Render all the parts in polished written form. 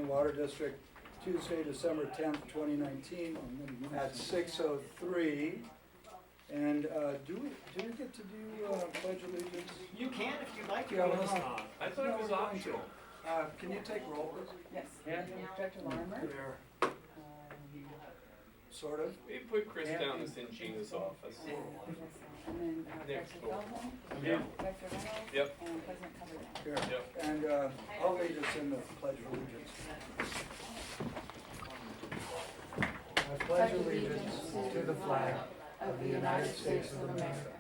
Water District, Tuesday, December 10th, 2019, at 6:03. And do we get to do Pledge Allegiance? You can if you'd like to. Yeah, Go let's ahead. not. I thought it was optional. Can you take roll, please? Yes. Yeah. Director Lorimer. There, sort of. We put Chris down this in Gina's office. And then Next Director door. Feldman, Yeah. Director Reynolds, Yep. and President Cumberland. Here. Yep. And I'll lead us in the Pledge of Allegiance. I pledge allegiance to the flag of the United States of America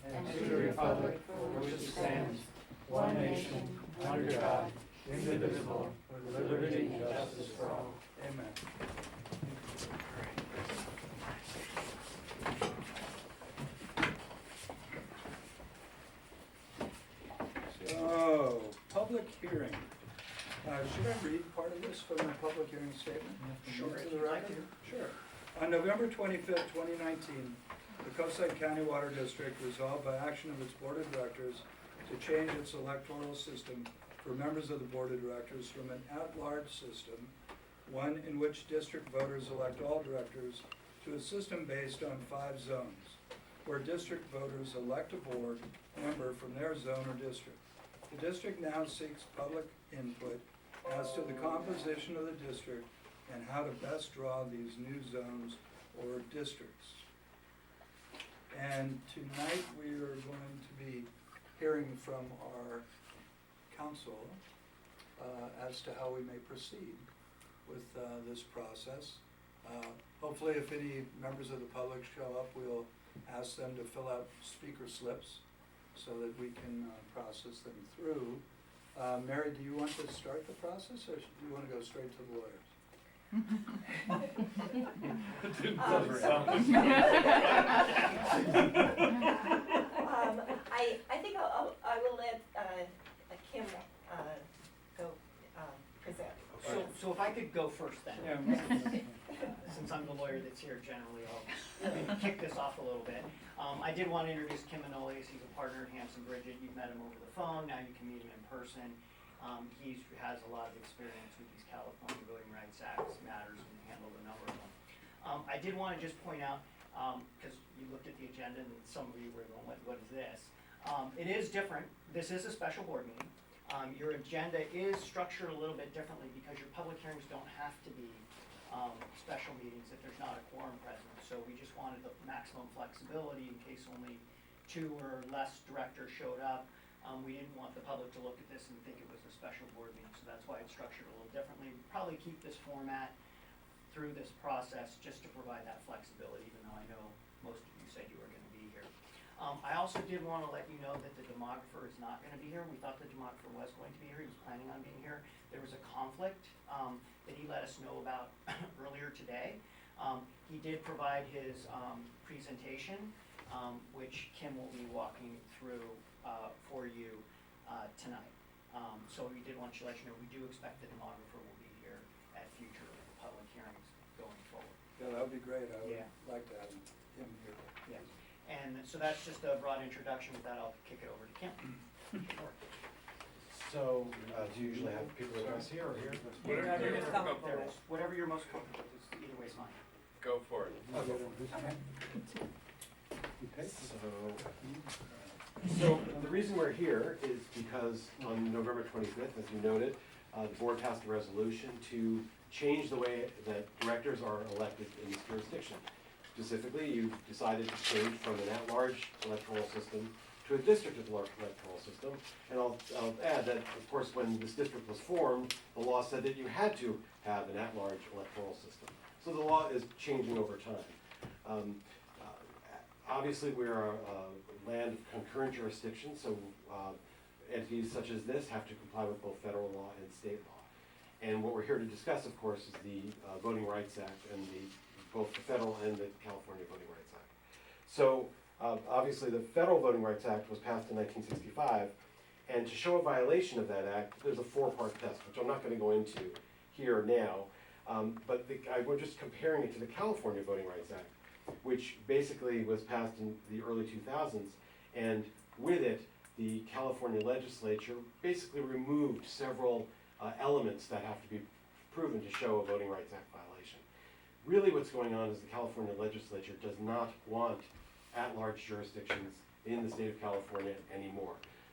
and to the republic for which it stands, one nation, under God, indivisible, with liberty and justice for all. Amen. So, public hearing. Should I read part of this from the public hearing statement? Sure, To if the you'd like record? Sure. On November 25th, 2019, the Coastside County Water District resolved by action of its Board of Directors to change its electoral system for members of the Board of Directors from an at-large system, one in which district voters elect all directors, to a system based on 5 zones, where district voters elect a board member from their zone or district. The district now seeks public input as to the composition of the district and how to best draw these new zones or districts. And tonight we are going to be hearing from our council as to how we may proceed with this process. Hopefully if any members of the public show up, we'll ask them to fill out speaker slips so that we can process them through. Mary, do you want to start the process, or do you want to go straight to the lawyers? I think I will let Kim go present. So if I could go first then. Since I'm the lawyer that's here generally, I'll maybe kick this off a little bit. I did want to introduce Kim Manolis. He's a partner at Hanson Bridget. You've met him over the phone. Now you can meet him in person. He has a lot of experience with these California Voting Rights Act matters and handled a number of them. I did want to just point out, because you looked at the agenda and some of you were going, what is this? It is different. This is a special board meeting. Your agenda is structured a little bit differently because your public hearings don't have to be special meetings if there's not a quorum present. So we just wanted the maximum flexibility in case only 2 or less directors showed up. We didn't want the public to look at this and think it was a special board meeting, so that's why it's structured a little differently. We'll probably keep this format through this process just to provide that flexibility, even though I know most of you said you were going to be here. I also did want to let you know that the demographer is not going to be here. We thought the demographer was going to be here. He was planning on being here. There was a conflict that he let us know about earlier today. He did provide his presentation, which Kim will be walking through for you tonight. So we did want to let you know we do expect the demographer will be here at future public hearings going forward. Yeah, that would be great. I would Yeah. like to have him here. Yeah. And so that's just a broad introduction. With that, I'll kick it over to Kim. So, do you usually have people address here or here? Whatever you're more comfortable. There it is. Whatever you're most comfortable with, either way is fine. Go for it. So the reason we're here is because on November 25th, as you noted, the board passed a resolution to change the way that directors are elected in this jurisdiction. Specifically, you decided to change from an at-large electoral system to a district electoral system. And I'll add that, of course, when this district was formed, the law said that you had to have an at-large electoral system. So the law is changing over time. Obviously, we are a land of concurrent jurisdiction, so entities such as this have to comply with both federal law and state law. And what we're here to discuss, of course, is the Voting Rights Act and both the federal and the California Voting Rights Act. So obviously, the federal Voting Rights Act was passed in 1965, and to show a violation of that act, there's a 4-part test, which I'm not going to go into here now, but we're just comparing it to the California Voting Rights Act, which basically was passed in the early 2000s, and with it, the California legislature basically removed several elements that have to be proved show a Voting Rights Act violation. Really what's going on is the California legislature does not want at-large jurisdictions in the state of California anymore.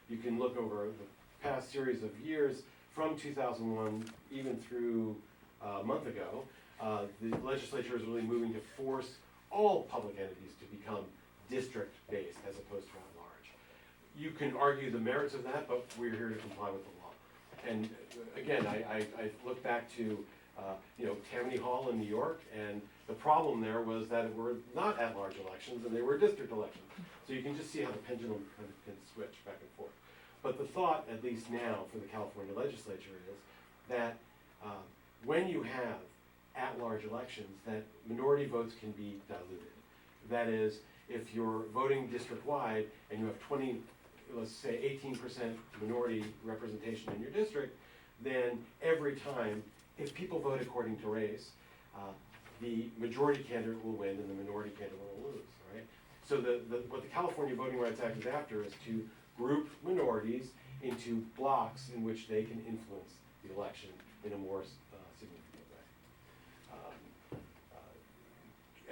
You can look over the past series of years from 2001 even through a month ago. The legislature is really moving to force all public entities to become district-based as opposed to at-large. You can argue the merits of that, but we're here to comply with the law. And again, I look back to Tammany Hall in New York, and the problem there was that it were not at-large elections and they were district elections. So you can just see how the pendulum can switch back and forth. But the thought, at least now, for the California legislature is that when you have at-large elections, that minority votes can be diluted. That is, if you're voting district-wide and you have 18% minority representation in your district, then every time, if people vote according to race, the majority candidate will win and the minority candidate will lose, right? So what the California Voting Rights Act is after is to group minorities into blocks in which they can influence the election in a more significant way.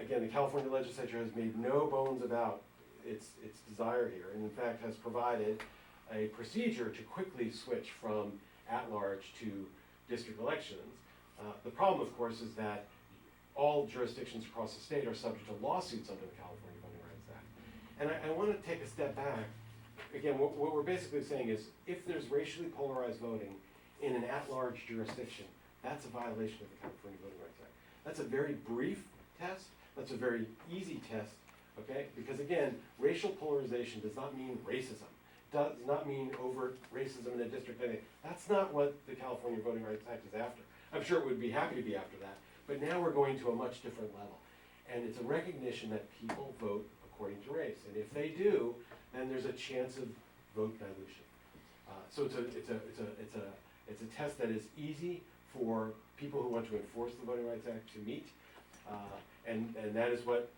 Again, the California legislature has made no bones about its desire here, and in fact has provided a procedure to quickly switch from at-large to district elections. The problem, of course, is that all jurisdictions across the state are subject to lawsuits under the California Voting Rights Act. And I want to take a step back. Again, what we're basically saying is, if there's racially polarized voting in an at-large jurisdiction, that's a violation of the California Voting Rights Act. That's a very brief test. That's a very easy test, okay? Because again, racial polarization does not mean racism. Does not mean overt racism in a district. That's not what the California Voting Rights Act is after. I'm sure it would be happy to be after that, but now we're going to a much different level. And it's a recognition that people vote according to race. And if they do, then there's a chance of vote dilution. So it's a test that is easy for people who want to enforce the Voting Rights Act to meet. And that is what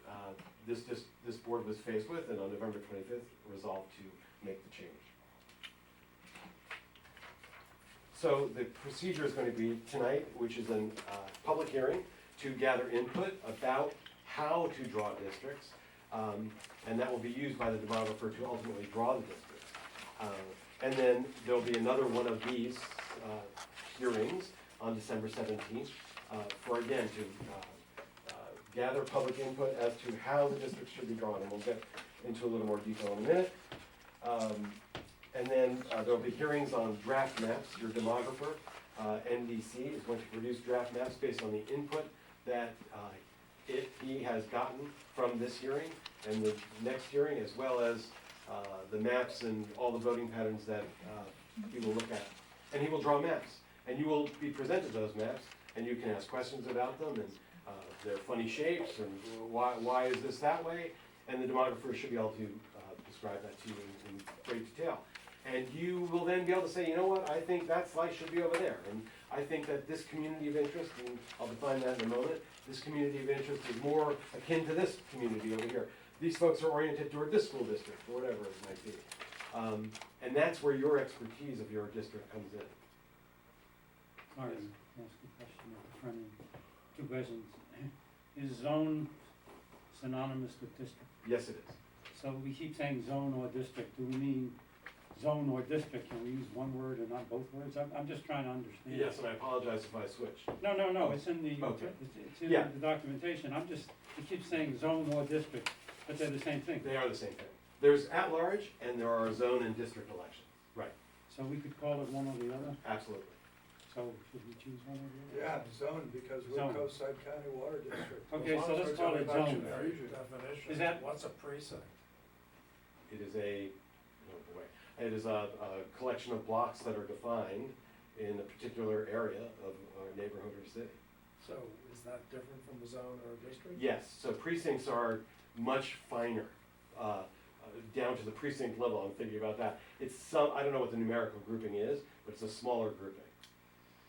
this board was faced with, and on November 25th resolved to make the change. So the procedure is going to be tonight, which is a public hearing to gather input about how to draw districts, and that will be used by the demographer to ultimately draw the districts. And then there'll be another one of these hearings on December 17th for, again, to gather public input as to how the districts should be drawn, and we'll get into a little more detail in a minute. And then there'll be hearings on draft maps. Your demographer, NDC, is going to produce draft maps based on the input that he has gotten from this hearing and the next hearing, as well as the maps and all the voting patterns that he will look at. And he will draw maps, and you will be presented those maps, and you can ask questions about them and their funny shapes and why is this that way, and the demographer should be able to describe that to you in great detail. And you will then be able to say, you know what, I think that slice should be over there, and I think that this community of interest, and I'll define that in a moment, this community of interest is more akin to this community over here. These folks are oriented toward this school district, or whatever it might be. And that's where your expertise of your district comes in. Sorry, ask a question at the front end. Two questions. Is zone synonymous with district? Yes, it is. So we keep saying zone or district. Do we mean zone or district? Can we use one word and not both words? I'm just trying to understand. Yes, and I apologize if I switched. No, it's in the, Okay. it's in Yeah. the documentation. It keeps saying zone or district, but they're the same thing. They are the same thing. There's at-large, and there are zone and district elections. Right, So we could call it one or the other? absolutely. So should we choose one or the other? Yeah, zone, because we're Zone. Coastside County Water District. Okay, so let's call it zone. Definition. Is that- What's a precinct? It is it is a collection of blocks that are defined in a particular area of a neighborhood or city. So is that different from a zone or a district? Yes, so precincts are much finer, down to the precinct level. I'm thinking about that. I don't know what the numerical grouping is, but it's a smaller grouping.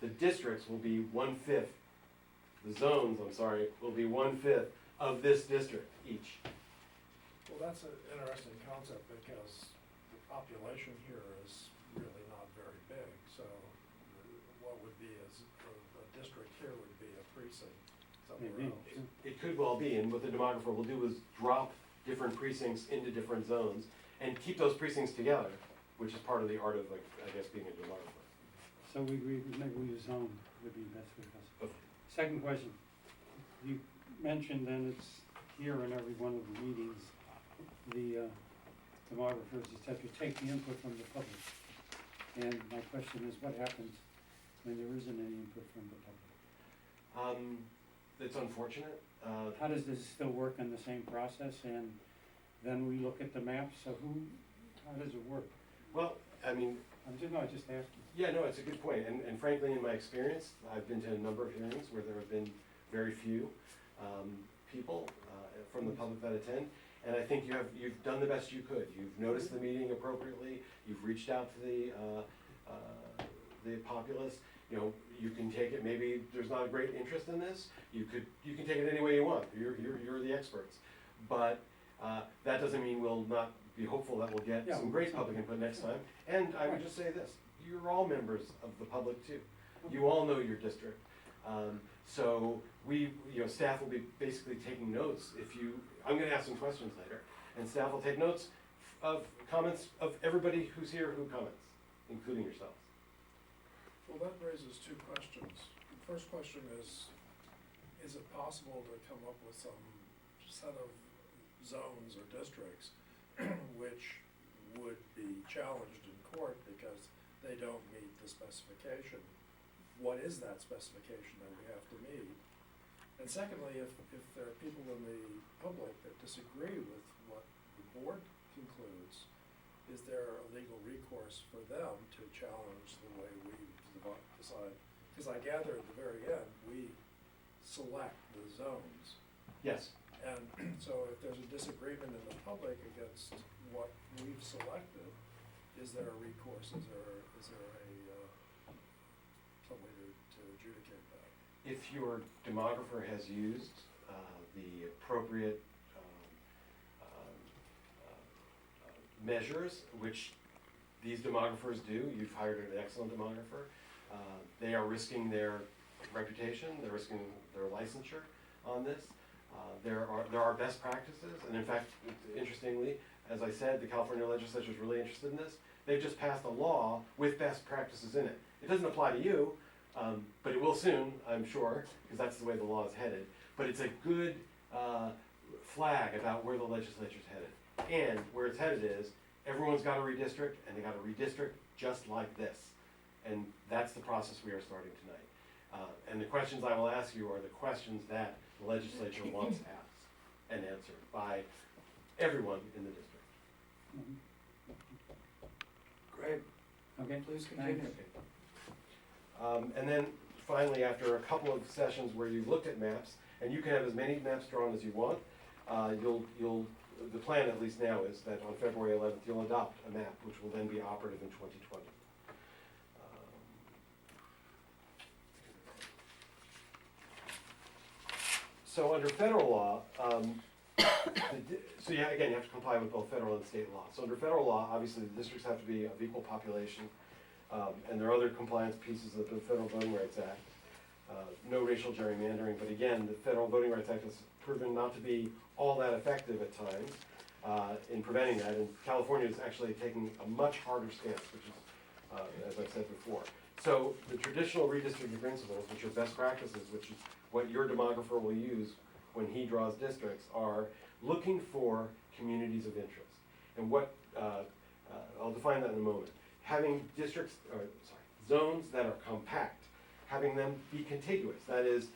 The districts will be 1/5, the zones, will be 1/5 of this district each. Well, that's an interesting concept because the population here is really not very big. So what would be a district here would precinct somewhere Maybe. else. It could well be, and what the demographer will do is drop different precincts into different zones and keep those precincts together, which is part of the art of, like, I guess, being a demographer. So we agree, maybe we zone would be best for us. Okay. Second question, you mentioned, and it's here in every one of the meetings, the demographers, et cetera, take the input from the public. And my question is, what happens when there isn't any input from the public? It's unfortunate. How does this still work in the same process, and then we look at the maps, so how does it work? Well, I mean, I just asked you. yeah, no, it's a good point, and frankly, in my experience, I've been to a number of hearings where there have been very few people from the public that attend, and I think you've done the best you could. You've noticed the meeting appropriately, you've reached out to the populace. You know, you can take it, maybe there's not a great interest in this, you can take it any way you want, you're the experts. But that doesn't mean we'll not be hopeful that we'll get Yeah, some great public input next time. And I would just say this, you're all members of the public too. You all know your district. So staff will be basically taking notes I'm gonna ask some questions later, and staff will take notes of comments of everybody who's here who comments, including yourselves. Well, that raises two questions. The first question is it possible to come up with some set of zones or districts which would be challenged in court because they don't meet the specification? What is that specification that we have to meet? And secondly, if there are people in the public that disagree with what the board concludes, is there a legal recourse for them to challenge the way we decide? Because I gather at the very end, we select the zones. Yes. And so if there's a disagreement in the public against what we've selected, is there a recourse? Is there some way to adjudicate that? If your demographer has used the appropriate measures, which these demographers do, you've hired an excellent demographer, they are risking their reputation, they're risking their licensure on this. There are best practices, and in fact, interestingly, as I said, the California legislature is really interested in this. They've just passed a law with best practices in it. It doesn't apply to you, but it will soon, I'm sure, because that's the way the law is headed. But it's a good flag about where the legislature's headed. And where it's headed is, everyone's got to redistrict, and they got to redistrict just like this. And that's the process we are starting tonight. And the questions I will ask you are the questions that the legislature wants asked and answered by everyone in the district. Great, Okay, please thanks. continue. And then finally, after a couple of sessions where you've looked at maps, and you can have as many maps drawn as you want, the plan at least now is that on February 11th, you'll adopt a map, which will then be operative in 2020. So under federal law, so yeah, again, you have to comply with both federal and state law. So under federal law, obviously, the districts have to be of equal population, and there are other compliance pieces of the Federal Voting Rights Act. No racial gerrymandering, but again, the Federal Voting Rights Act has proven not to be all that effective at times in preventing that, and California is actually taking a much harder stance, which is, as I've said before. So the traditional redistricting principles, which are best practices, which is what your demographer will use when he draws districts, are looking for communities of interest. And what, I'll define that in a moment. Having zones that are compact, having them be contiguous. That is,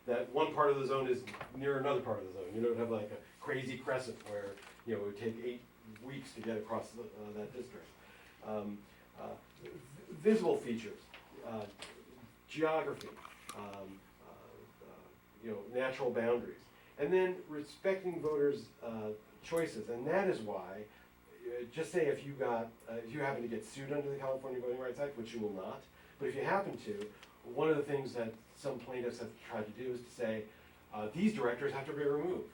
that one part of the zone is near another part of the zone. You don't have like a crazy crescent where, it would take 8 weeks to get across that district. Visible features, geography, natural boundaries, and then respecting voters' choices. And that is why, just say if you happen to get sued under the California Voting Rights Act, which you will not, but if you happen to, one of the things that some plaintiffs have tried to do is to say, these directors have to be removed.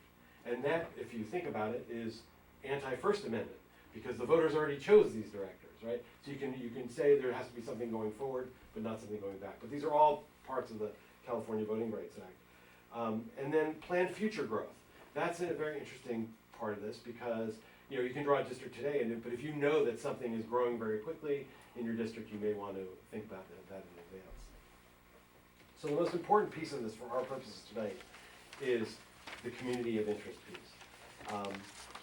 And that, if you think about it, is anti-First Amendment, because the voters already chose these directors, right? So you can say there has to be something going forward, but not something going back. But these are all parts of the California Voting Rights Act. And then plan future growth. That's a very interesting part of this because, you know, you can draw a district today, but if you know that something is growing very quickly in your district, you may want to think about that in advance. So the most important piece of this for our purposes tonight is the community of interest piece.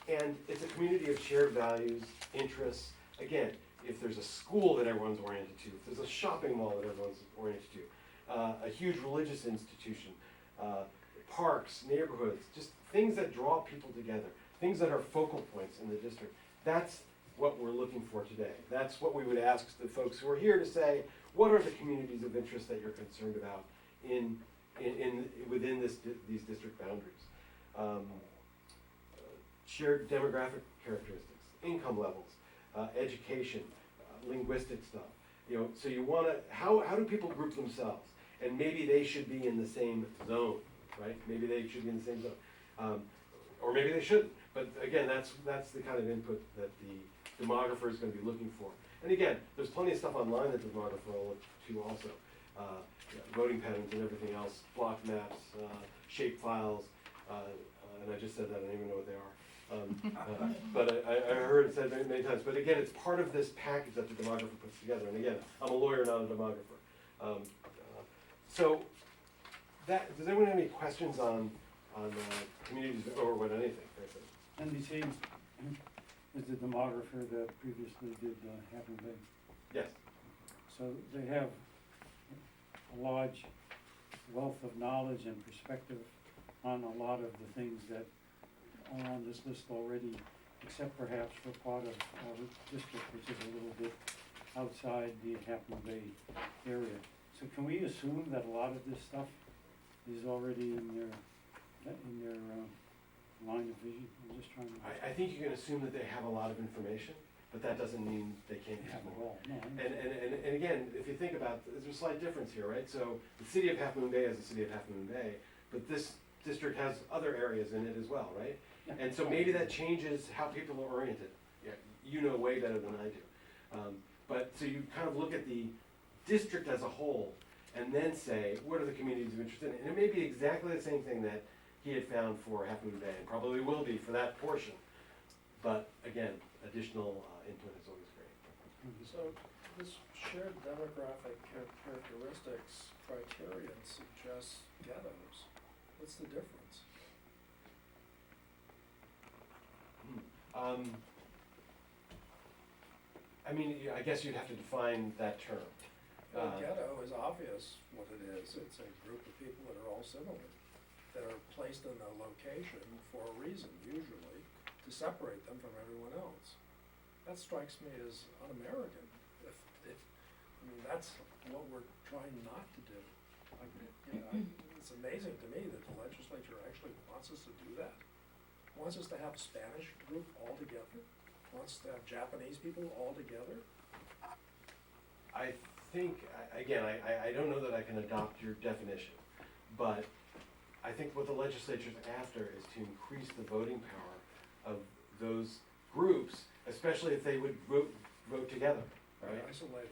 And it's a community of shared values, interests. Again, if there's a school that everyone's oriented to, if there's a shopping mall that everyone's oriented to, a huge religious institution, parks, neighborhoods, just things that draw people together, things that are focal points in the district. That's what we're looking for today. That's what we would ask the folks who are here to say, what are the communities of interest that you're concerned about within these district boundaries? Shared demographic characteristics, income levels, education, linguistic stuff. You know, so you want to, how do people group themselves? And maybe they should be in the same zone, right? Maybe they should be in the same zone. Or maybe they shouldn't. But again, that's the kind of input that the demographer is going to be looking for. And again, there's plenty of stuff online that the demographer will look to also. Voting patterns and everything else, block maps, shape files, and I just said that, I don't even know what they are. But I heard it said many times. But again, it's part of this package that the demographer puts together. And again, I'm a lawyer, not a demographer. So, does anyone have any questions on communities or what anything? NBC is the demographer that previously did Half Moon Bay. Yes. So they have a large wealth of knowledge and perspective on a lot of the things that are on this list already, except perhaps for part of our district, which is a little bit outside the Half Moon Bay area. So can we assume that a lot of this stuff is already in their line of vision? I'm just trying to. I think you can assume that they have a lot of information, but that doesn't mean they can't use have it more. all. No, And again, if you think about, there's a slight difference here, right? So the city of Half Moon Bay is the city of Half Moon Bay, but this district has other areas in it as well, right? Yeah. And so maybe that changes how people are oriented. Yeah, you know way better than I do. But so you kind of look at the district as a whole and then say, what are the communities of interest in it? And it may be exactly the same thing that he had found for Half Moon Bay, and probably will be for that portion. But again, additional input is always great. So this shared demographic characteristics criterion suggests ghettos. What's the difference? I mean, I guess you'd have to define that term. Ghetto is obvious what it is. It's a group of people that are all similar, that are placed in a location for a reason, usually, to separate them from everyone else. That strikes me as un-American. I mean, that's what we're trying not to do. It's amazing to me that the legislature actually wants us to do that. Wants us to have a Spanish group all together, wants to have Japanese people all together. I think, again, I don't know that I can adopt your definition, but I think what the legislature's after is to increase the voting power of those groups, especially if they would vote together, right? Isolating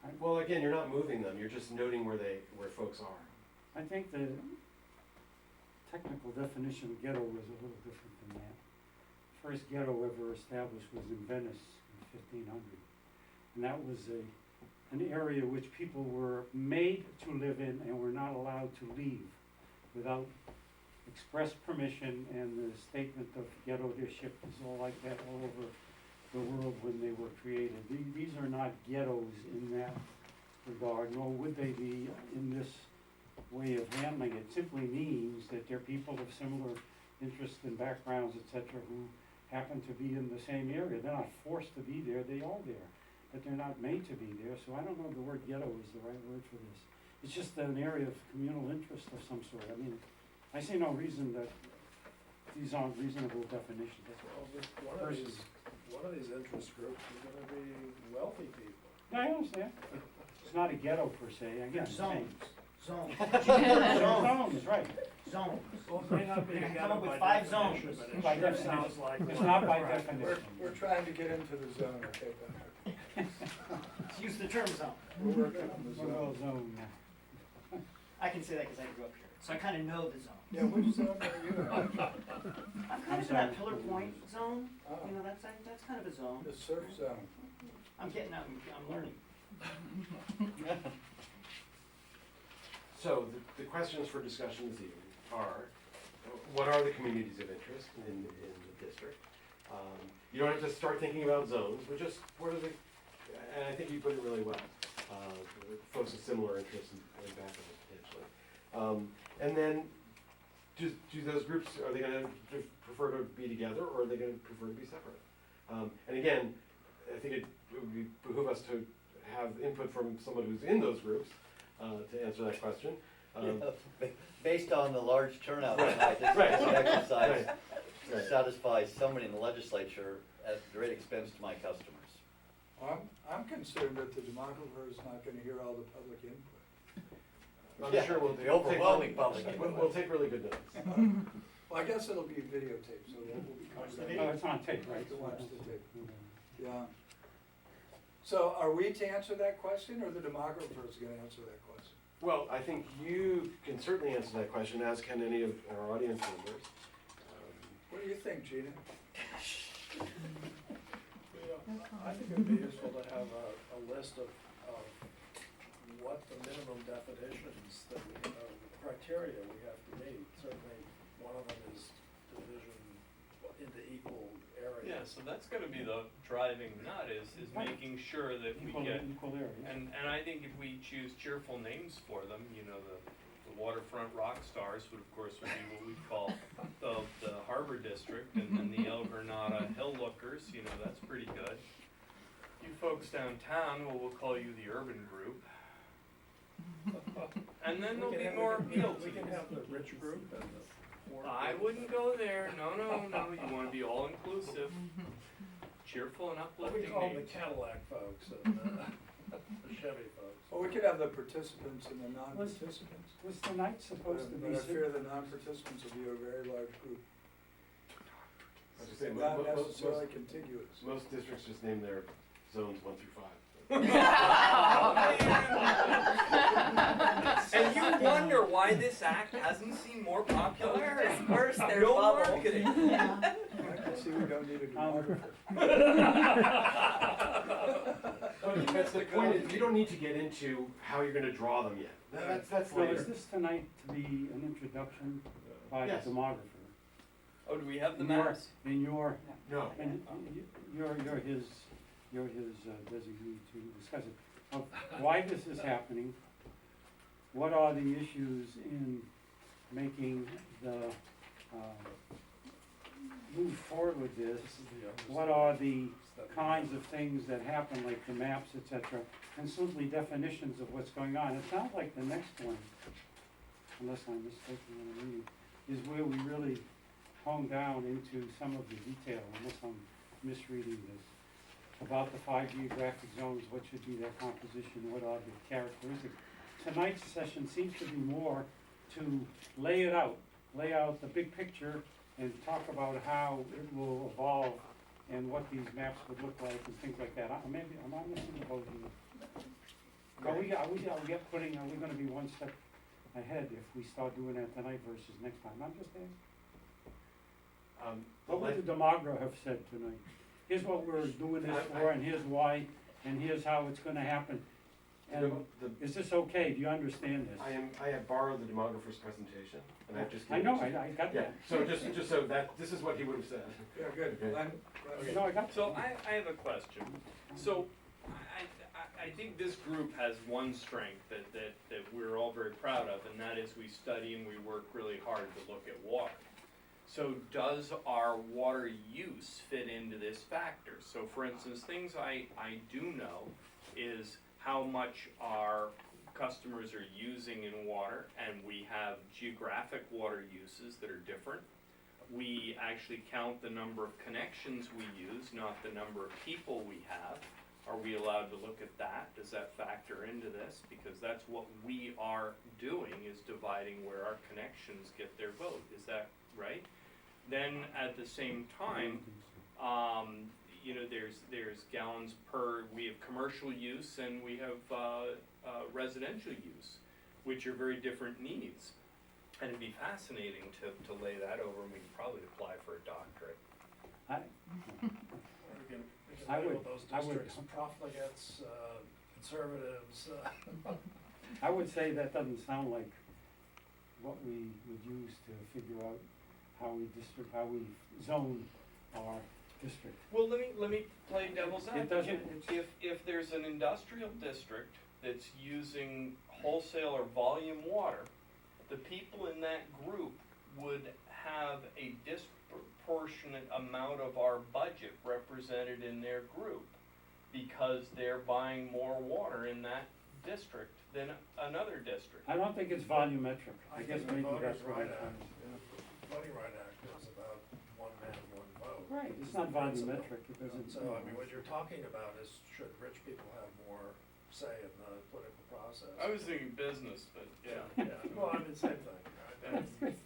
them. Well, again, you're not moving them, you're just noting where folks are. I think the technical definition of ghetto was a little different than that. First ghetto ever established was in Venice in 1500. And that was an area which people were made to live in and were not allowed to leave without express permission, and the statement of ghetto-ship is all like that all over the world when they were created. These are not ghettos in that regard, nor would they be in this way of handling it. Simply means that they're people of similar interests and backgrounds, etc., who happen to be in the same area. They're not forced to be there, they are there, but they're not made to be there. So I don't know if the word ghetto is the right word for this. It's just an area of communal interest of some sort. I mean, I see no reason that these aren't reasonable definitions. Well, one of these interest groups is gonna be wealthy people. No, I understand. It's not a ghetto per se, again. Zones. Zones. Zones, right. Zones. Well, it may not be We're a gonna ghetto come up with by 5 definition, zones. but it By sure definition. sounds like It's one. not by Right. definition. We're trying to get into the zone, okay, Patrick? Let's use the term zone. We're working on the We'll go zone. zone. can say that because I grew up here, so I kind of know the zone. Yeah, which zone are you in? I'm kind I'm of in sorry. that Pillar Point zone, Oh. you know, that's kind of a zone. The surf zone. I'm getting out, I'm learning. So the questions for discussion this evening are, what are the communities of interest in the district? You don't have to start thinking about zones, but just what are the, and I think you put it really well, folks with similar interests and backgrounds potentially. And then, do those groups, are they gonna prefer to be together, or are they gonna prefer to be separate? And again, I think it would behoove us to have input from someone who's in those groups, to answer that question. Based on the large turnout tonight, this Right. exercise Right. satisfies so many in the legislature at great expense to my customers. I'm concerned that the demographer is not gonna hear all the public input. I'm Yeah, sure we'll the take- overwhelming public We'll input. take really good notes. Well, I guess it'll be videotaped, so we'll be Watch the covered. Oh, it's on tape, right? To watch the tape. Okay. Yeah. So are we to answer that question, or the demographer is gonna answer that question? Well, I think you can certainly answer that question, as can any of our audience members. What do you think, Gina? I think it'd be useful to have a list of what the minimum definitions that we, criteria we have to meet. Certainly, one of them is division into equal areas. Yeah, so that's gonna be the driving nut is making sure that we Equal, get, equal areas. and I think if we choose cheerful names for them, you know, the waterfront rock stars would of course would be what we call the harbor district, and then the El Granada Hill Lookers, you know, that's pretty good. You folks downtown, well, we'll call you the urban group. And then there'll be more appeal to We can you. have the rich group and the poor. I group. wouldn't go there, no, you wanna be all inclusive, cheerful and What we uplifting call the names. Cadillac folks and the Chevy folks. Well, we could have the participants and the non-participants. Was tonight supposed to But be? I fear the non-participants will be a very large group, As you say, not necessarily contiguous. most districts just name their zones 1 through 5. And you wonder why this act hasn't seen more popularity. Just burst their No bubble. marketing. I can see we don't need a demographer. That's the point, is you don't need to get into how you're gonna draw them yet. That's So is later. this tonight to be an introduction by the Yes. demographer? Oh, do we have the In your- maps? In your, No. and you're his designee to discuss it. Of why this is happening, what are the issues in making the, move forward with this? What are the kinds of things that happen, like the maps, et cetera, and simply definitions of what's going on? It sounds like the next one, unless I'm mistaken in the reading, is where we really hone down into some of the detail, unless I'm misreading this, about the 5 geographic zones, what should be their composition, what are the characteristics. Tonight's session seems to be more to lay out the big picture and talk about how it will evolve and what these maps would look like and things like that. Maybe, am I missing the boat here? Are we gonna be one step ahead if we start doing that tonight versus next time? I'm just asking. What would the demographer have said tonight? Here's what we're doing this for, and here's why, and here's how it's gonna happen. And is this okay? Do you understand this? I have borrowed the demographer's presentation, and I've just. I given know, it to you. I got Yeah, that. so just so that, this is what he would have said. Yeah, good. Okay. Glenn, No, I got that. So I have a question. So I think this group has one strength that we're all very proud of, and that is we study and we work really hard to look at water. So does our water use fit into this factor? So for instance, things I do know is how much our customers are using in water, and we have geographic water uses that are different. We actually count the number of connections we use, not the number of people we have. Are we allowed to look at that? Does that factor into this? Because that's what we are doing, is dividing where our connections get their vote. Is that right? Then at the same time, you know, there's gallons per, we have commercial use and we have residential use. which are very different needs. And it'd be fascinating to lay that over, and we could probably apply for a doctorate. I, We can I would- label those I would- districts profligates, conservatives, I would say that doesn't sound like what we would use to figure out how we zone our district. Well, let me play devil's It advocate. doesn't, If there's an industrial district that's using wholesale or volume water, the people in that group would have a disproportionate amount of our budget represented in their group, because they're buying more water in that district than another district. I don't think it's volumetric. I guess think the maybe Voters' that's what Right I'm trying Act, to. Voting Right Act is about one man, one vote. Right, it's not Principle. volumetric, it doesn't. So, I mean, what you're talking about is, should rich people have more say in the political process? I was thinking business, but yeah. Yeah, well, I mean, same thing.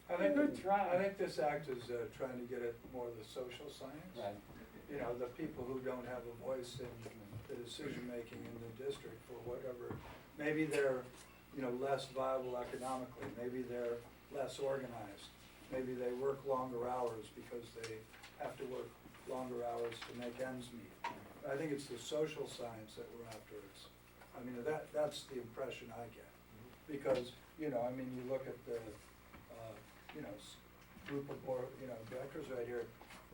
I think, Good try. I think this act is trying to get at more of the social science. Right. You know, the people who don't have a voice in the decision-making in the district for whatever, maybe they're, you know, less viable economically, maybe they're less organized, maybe they work longer hours because they have to work longer hours to make ends meet. I think it's the social science that we're after. I mean, that's the impression I get. Because, you know, I mean, you look at the, you know, group of board, you know, directors right here,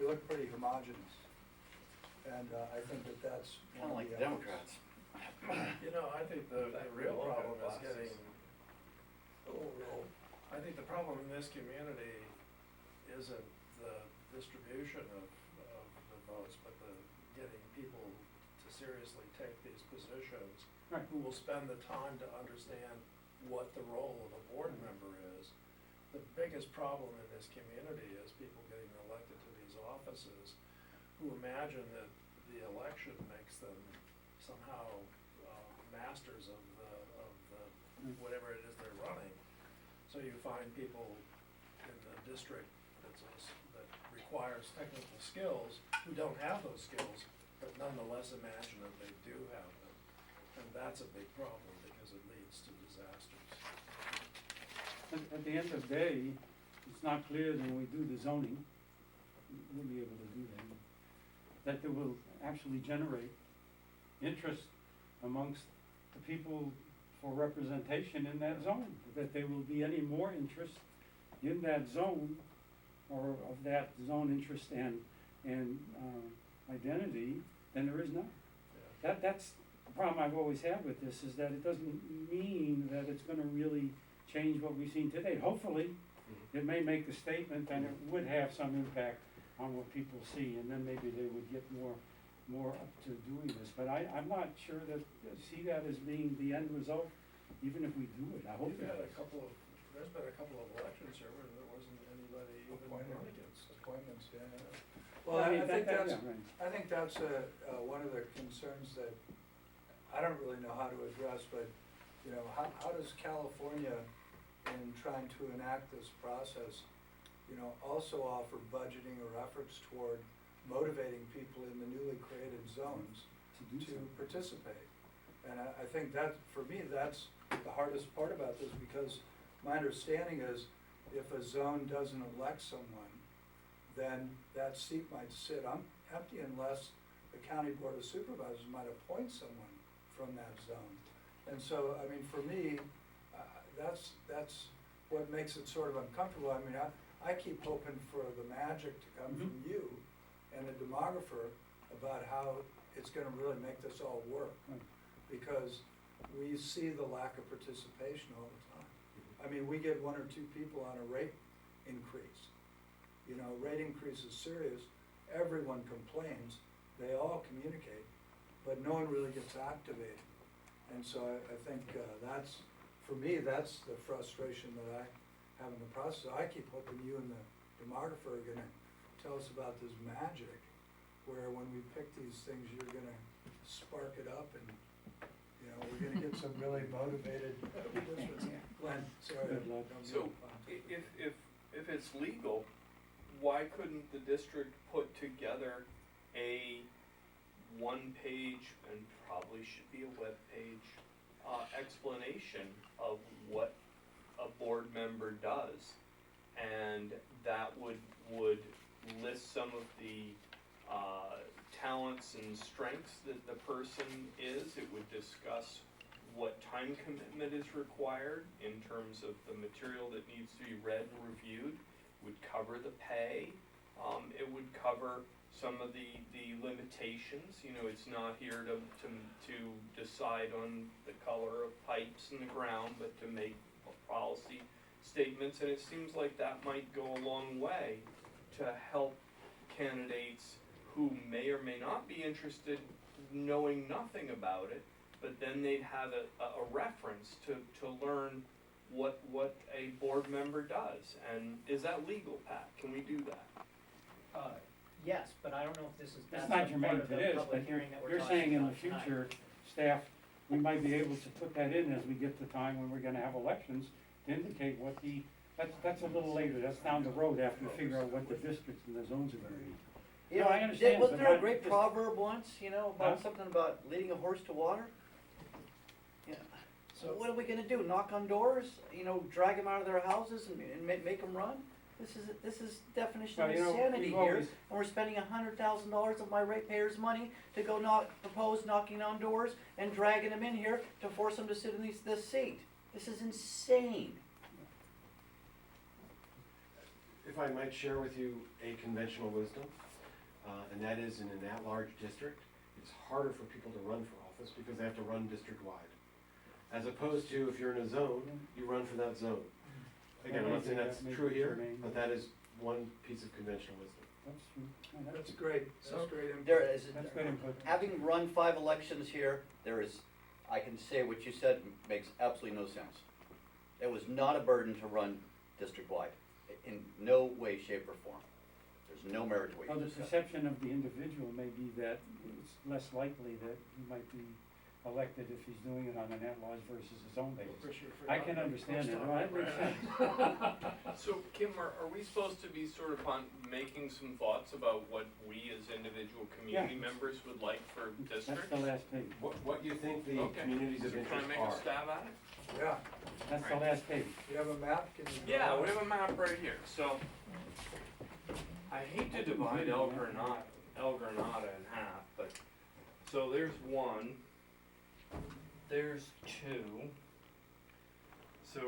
we look pretty homogeneous. And I think that's Kinda one of like the the elements. Democrats. You know, I think the real problem is getting, Overall, I think the problem in this community isn't the distribution of the votes, but the getting people to seriously take these positions. Right. Who will spend the time to understand what the role of a board member is. The biggest problem in this community is people getting elected to these offices who imagine that the election makes them somehow masters of the whatever it is they're running. So you find people in the district that requires technical skills who don't have those skills, but nonetheless imagine that they do have them. And that's a big problem because it leads to disasters. At the end of the day, it's not clear that when we do the zoning, we'll be able to do that it will actually generate interest amongst the people for representation in that zone, that there will be any more interest in that zone or of that zone interest and identity than there is now. Yeah. That's the problem I've always had with this, is that it doesn't mean that it's gonna really change what we've seen today. Hopefully, it may make a statement and it would have some impact on what people see, and then maybe they would get more up to doing this. But I'm not sure that, see that as being the end result, even if we do it. I hope You've it had is. there's been a couple of elections here where there wasn't anybody even Appointed. running against. appointments, yeah. Well, I mean, I think that- that's, yeah, right. I think that's one of the concerns that I don't really know how to address, but, you know, how does California, in trying to enact this process, you know, also offer budgeting or efforts toward motivating people in the newly created zones To do to so. participate? And I think that, for me, that's the hardest part about this, because my understanding is if a zone doesn't elect someone, then that seat might sit empty unless the county board of supervisors might appoint someone from that zone. And so, I mean, for me, that's what makes it sort of uncomfortable. I mean, I keep hoping for the magic to come from you and the demographer about how it's gonna really make this all work. Right. Because we see the lack of participation all the time. I mean, we get one or two people on a rate increase. You know, rate increase is serious, everyone complains, they all communicate, but no one really gets activated. And so I think that's, for me, that's the frustration that I have in the process. I keep hoping you and the demographer are gonna tell us about this magic, where when we pick these things, you're gonna spark it up and, you know, we're gonna get some really motivated participants. Glenn, sorry. Good luck. don't So, mean to pun. if it's legal, why couldn't the district put together a one-page, and probably should be a web page, explanation of what a board member does. And that would list some of the talents and strengths that the person is. It would discuss what time commitment is required in terms of the material that needs to be read and reviewed. Would cover the pay. It would cover some of the limitations. You know, it's not here to decide on the color of pipes in the ground, but to make policy statements. And it seems like that might go a long way to help candidates who may or may not be interested, knowing nothing about it, but then they'd have a reference to learn what a board member does. And is that legal, Pat? Can we do that? Yes, but I don't know if this is, It's that's not the germane part of to the this, public but hearing that we're you're talking saying in the about tonight. future, staff, we might be able to put that in as we get to time when we're gonna have elections, to indicate what that's a little later, that's down the road after we figure out what the districts and the zones are gonna be. Yeah, No, I understand, wasn't but there a not great just- proverb once, you know, about Huh? something about leading a horse to water? Yeah. So- What are we gonna do, knock on doors, you know, drag them out of their houses and make them run? This is definition of Well, you know, insanity we've here, always- and we're spending $100,000 of my ratepayers' money to go propose knocking on doors and dragging them in here to force them to sit in this seat. This is insane. If I might share with you a conventional wisdom, and that is in an at-large district, it's harder for people to run for office because they have to run district-wide. As opposed to if you're in a zone, you run for that zone. Again, I'm not saying that's true here, but that is one piece of conventional wisdom. That's true. No, That's great, that's great input. There is, That's good input. having run 5 elections here, I can say what you said makes absolutely no sense. It was not a burden to run district-wide, in no way, shape, or form. There's no merit to what Well, you the just said. perception of the individual may be that it's less likely that he might be elected if he's doing it on an at-large versus his own basis. I can understand that, well, that makes sense. So, Kim, are we supposed to be sort of making some thoughts about what we as individual community Yeah. members would like for That's districts? the last page, What you think the Okay. communities of So interest Can I make a are. stab at it? Yeah, that's the last page. you have a map, can you? draw Yeah, we it? have a map right here, so. I hate to divide El Granada in half, but, so there's one, there's two. So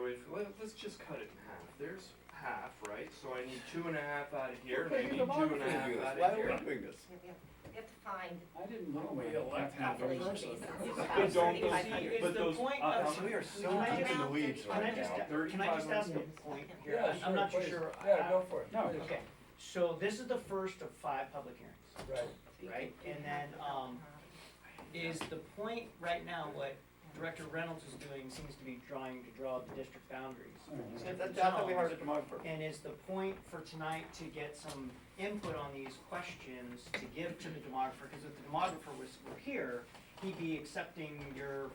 let's just cut it in half, there's half, right, so I need 2.5 out of here, and I need 2.5 out Why of are here. we doing this? You have to find I didn't know. We that. elect half a population person. basis. But don't those- Is but the those- point how of- many- We are so Can I deep in the just- weeds Can I right just, now. can I just ask a point here? Yeah, I'm sure, not too please. sure. Yeah, go for it. No. please. Okay, so this is the first of 5 public hearings, Right, right? And then, is the point right now, what Director Reynolds is doing seems to be trying to draw the district boundaries. That's how we hired a demographer. And is the point for tonight to get some input on these questions to give to the demographer? Because if the demographer were here, he'd be accepting your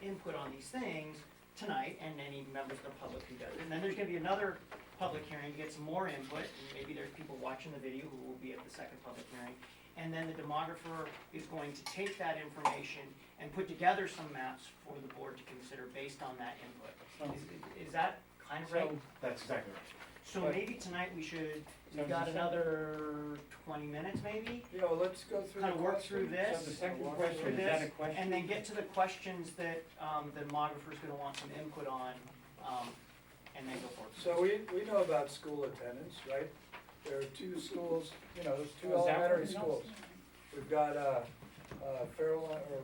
input on these things tonight, and any members of the public who does it. And then there's gonna be another public hearing to get some more input, and maybe there's people watching the video who will be at the second public hearing. And then the demographer is going to take that information and put together some maps for the board to consider based on that input. Is that kind of right? That's exactly right. So maybe tonight we should, So we've got is the another 20 minutes maybe, yeah, well, let's go through the kind of work through questions. So the this, second Walk question, through is that a this, question? and then get to the questions that the demographer's gonna want some input on, and then go forward. So we know about school attendance, right? There are 2 schools, you know, there's 2 Oh, is that elementary what it schools. We've got, Fairlawn, or,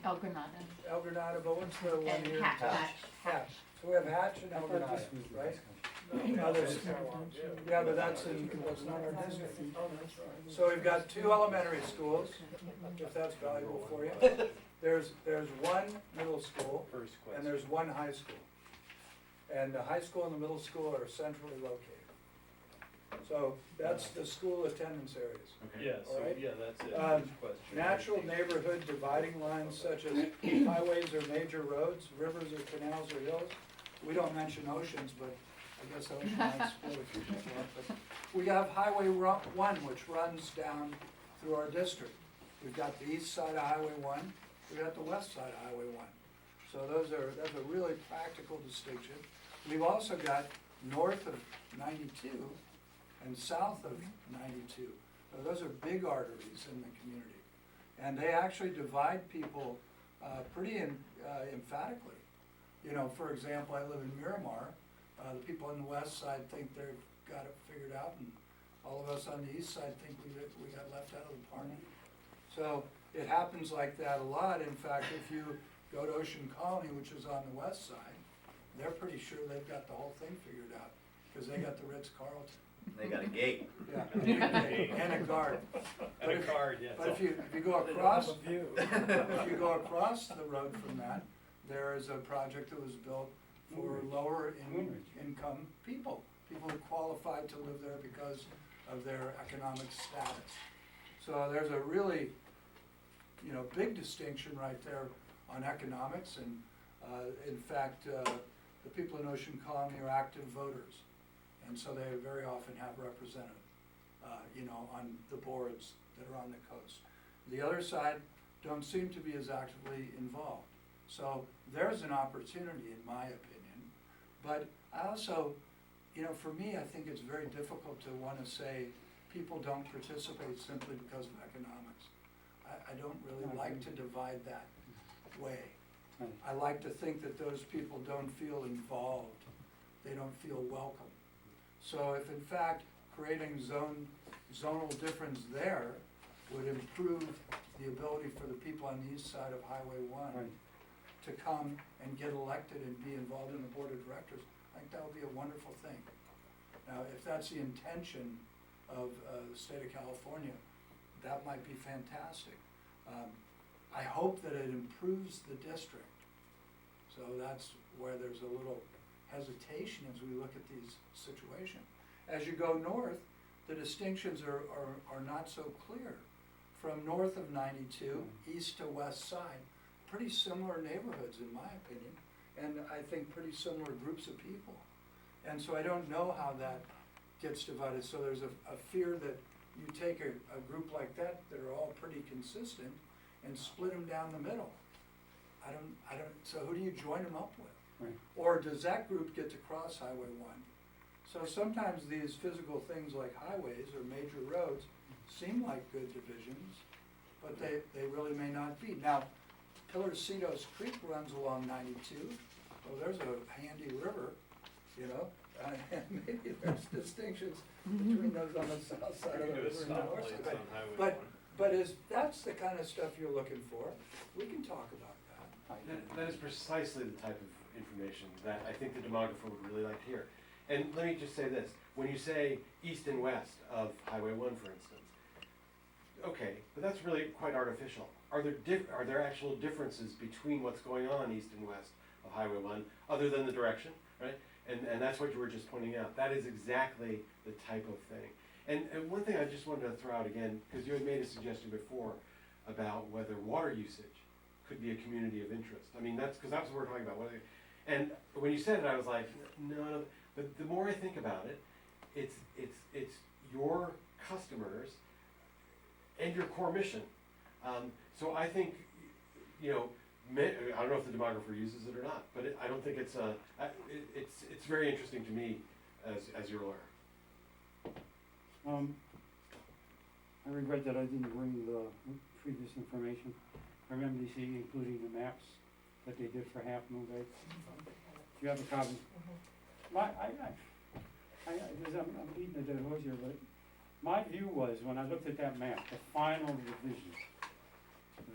El Granada. El Granada, but what's the one And here? Hatch. Hatch. So we have Hatch and I El thought Granada, this was the right? discussion. No, there's, yeah, but that's not our district. So we've got 2 elementary schools, if that's valuable for you. There's 1 middle school, First and question. there's 1 high school. And the high school and the middle school are centrally located. So that's the school attendance areas. Okay. Yeah, All right. yeah, that's it, Um, first question. Natural neighborhood dividing lines such as highways or major roads, rivers or canals or hills. We don't mention oceans, but I guess ocean might split if you think about it. But we have Highway 1, which runs down through our district. We've got the east side of Highway 1, we got the west side of Highway one. So that's a really practical distinction. We've also got north of 92 and south of 92. So those are big arteries in the community. And they actually divide people pretty emphatically. You know, for example, I live in Miramar. The people on the west side think they've got it figured out, and all of us on the east side think we got left out of the party. So it happens like that a lot. In fact, if you go to Ocean Colony, which is on the west side, they're pretty sure they've got the whole thing figured out, because they got the Ritz-Carlton. They got a gate. Yeah, and a guard. And a card, yeah. But if you go across, if you go across the road from that, there is a project that was built for lower income people who qualified to live there because of their economic status. So there's a really, big distinction right there on economics, and in fact, the people in Ocean Colony are active voters, and so they very often have representatives, on the boards that are on the coast. The other side don't seem to be as actively involved. So there's an opportunity, in my opinion, but I also, for me, I think it's very difficult to want to say people don't participate simply because of economics. I don't really like to divide that way. I like to think that those people don't feel involved, they don't feel welcome. So if in fact creating zonal difference there would improve the ability for the people on the east side of Highway one to come and get elected and be involved in the board of directors, I think that would be a wonderful thing. Now, if that's the intention of the state of California, that might be fantastic. I hope that it improves the district. So that's where there's a little hesitation as we look at these situations. As you go north, the distinctions are not so clear. From north of 92, east to west side, pretty similar neighborhoods in my opinion, and I think pretty similar groups of people. And so I don't know how that gets divided. So there's a fear that you take a group like that are all pretty consistent and split them down the middle. I don't, so who do you join them up with? Right. Or does that group get to cross Highway one? So sometimes these physical things like highways or major roads seem like good divisions, but they really may not be. Now, Pillarcitos Creek runs along 92, well, there's a handy river, and maybe there's distinctions between those on the south side of the river and the north side. But that's the kind of stuff you're looking for, we can talk about that. That is precisely the type of information that I think the demographer would really like to hear. And let me just say this, when you say east and west of Highway 1, for instance, okay, but that's really quite artificial. Are there actual differences between what's going on east and west of Highway 1, other than the direction, right? And that's what you were just pointing out. That is exactly the type of thing. And one thing I just wanted to throw out again, because you had made a suggestion before about whether water usage could be a community of interest. I mean, that's what we're talking about. And when you said it, I was like, no. But the more I think about it, it's your customers and your core mission. So I think, I don't know if the demographer uses it or not, but I don't think it's very interesting to me as your lawyer. I regret that I didn't bring the previous information. I remember including the maps that they did for Half Moon Bay. Do you have a copy? I'm beating a dead horse here, but my view was, when I looked at that map, the final divisions,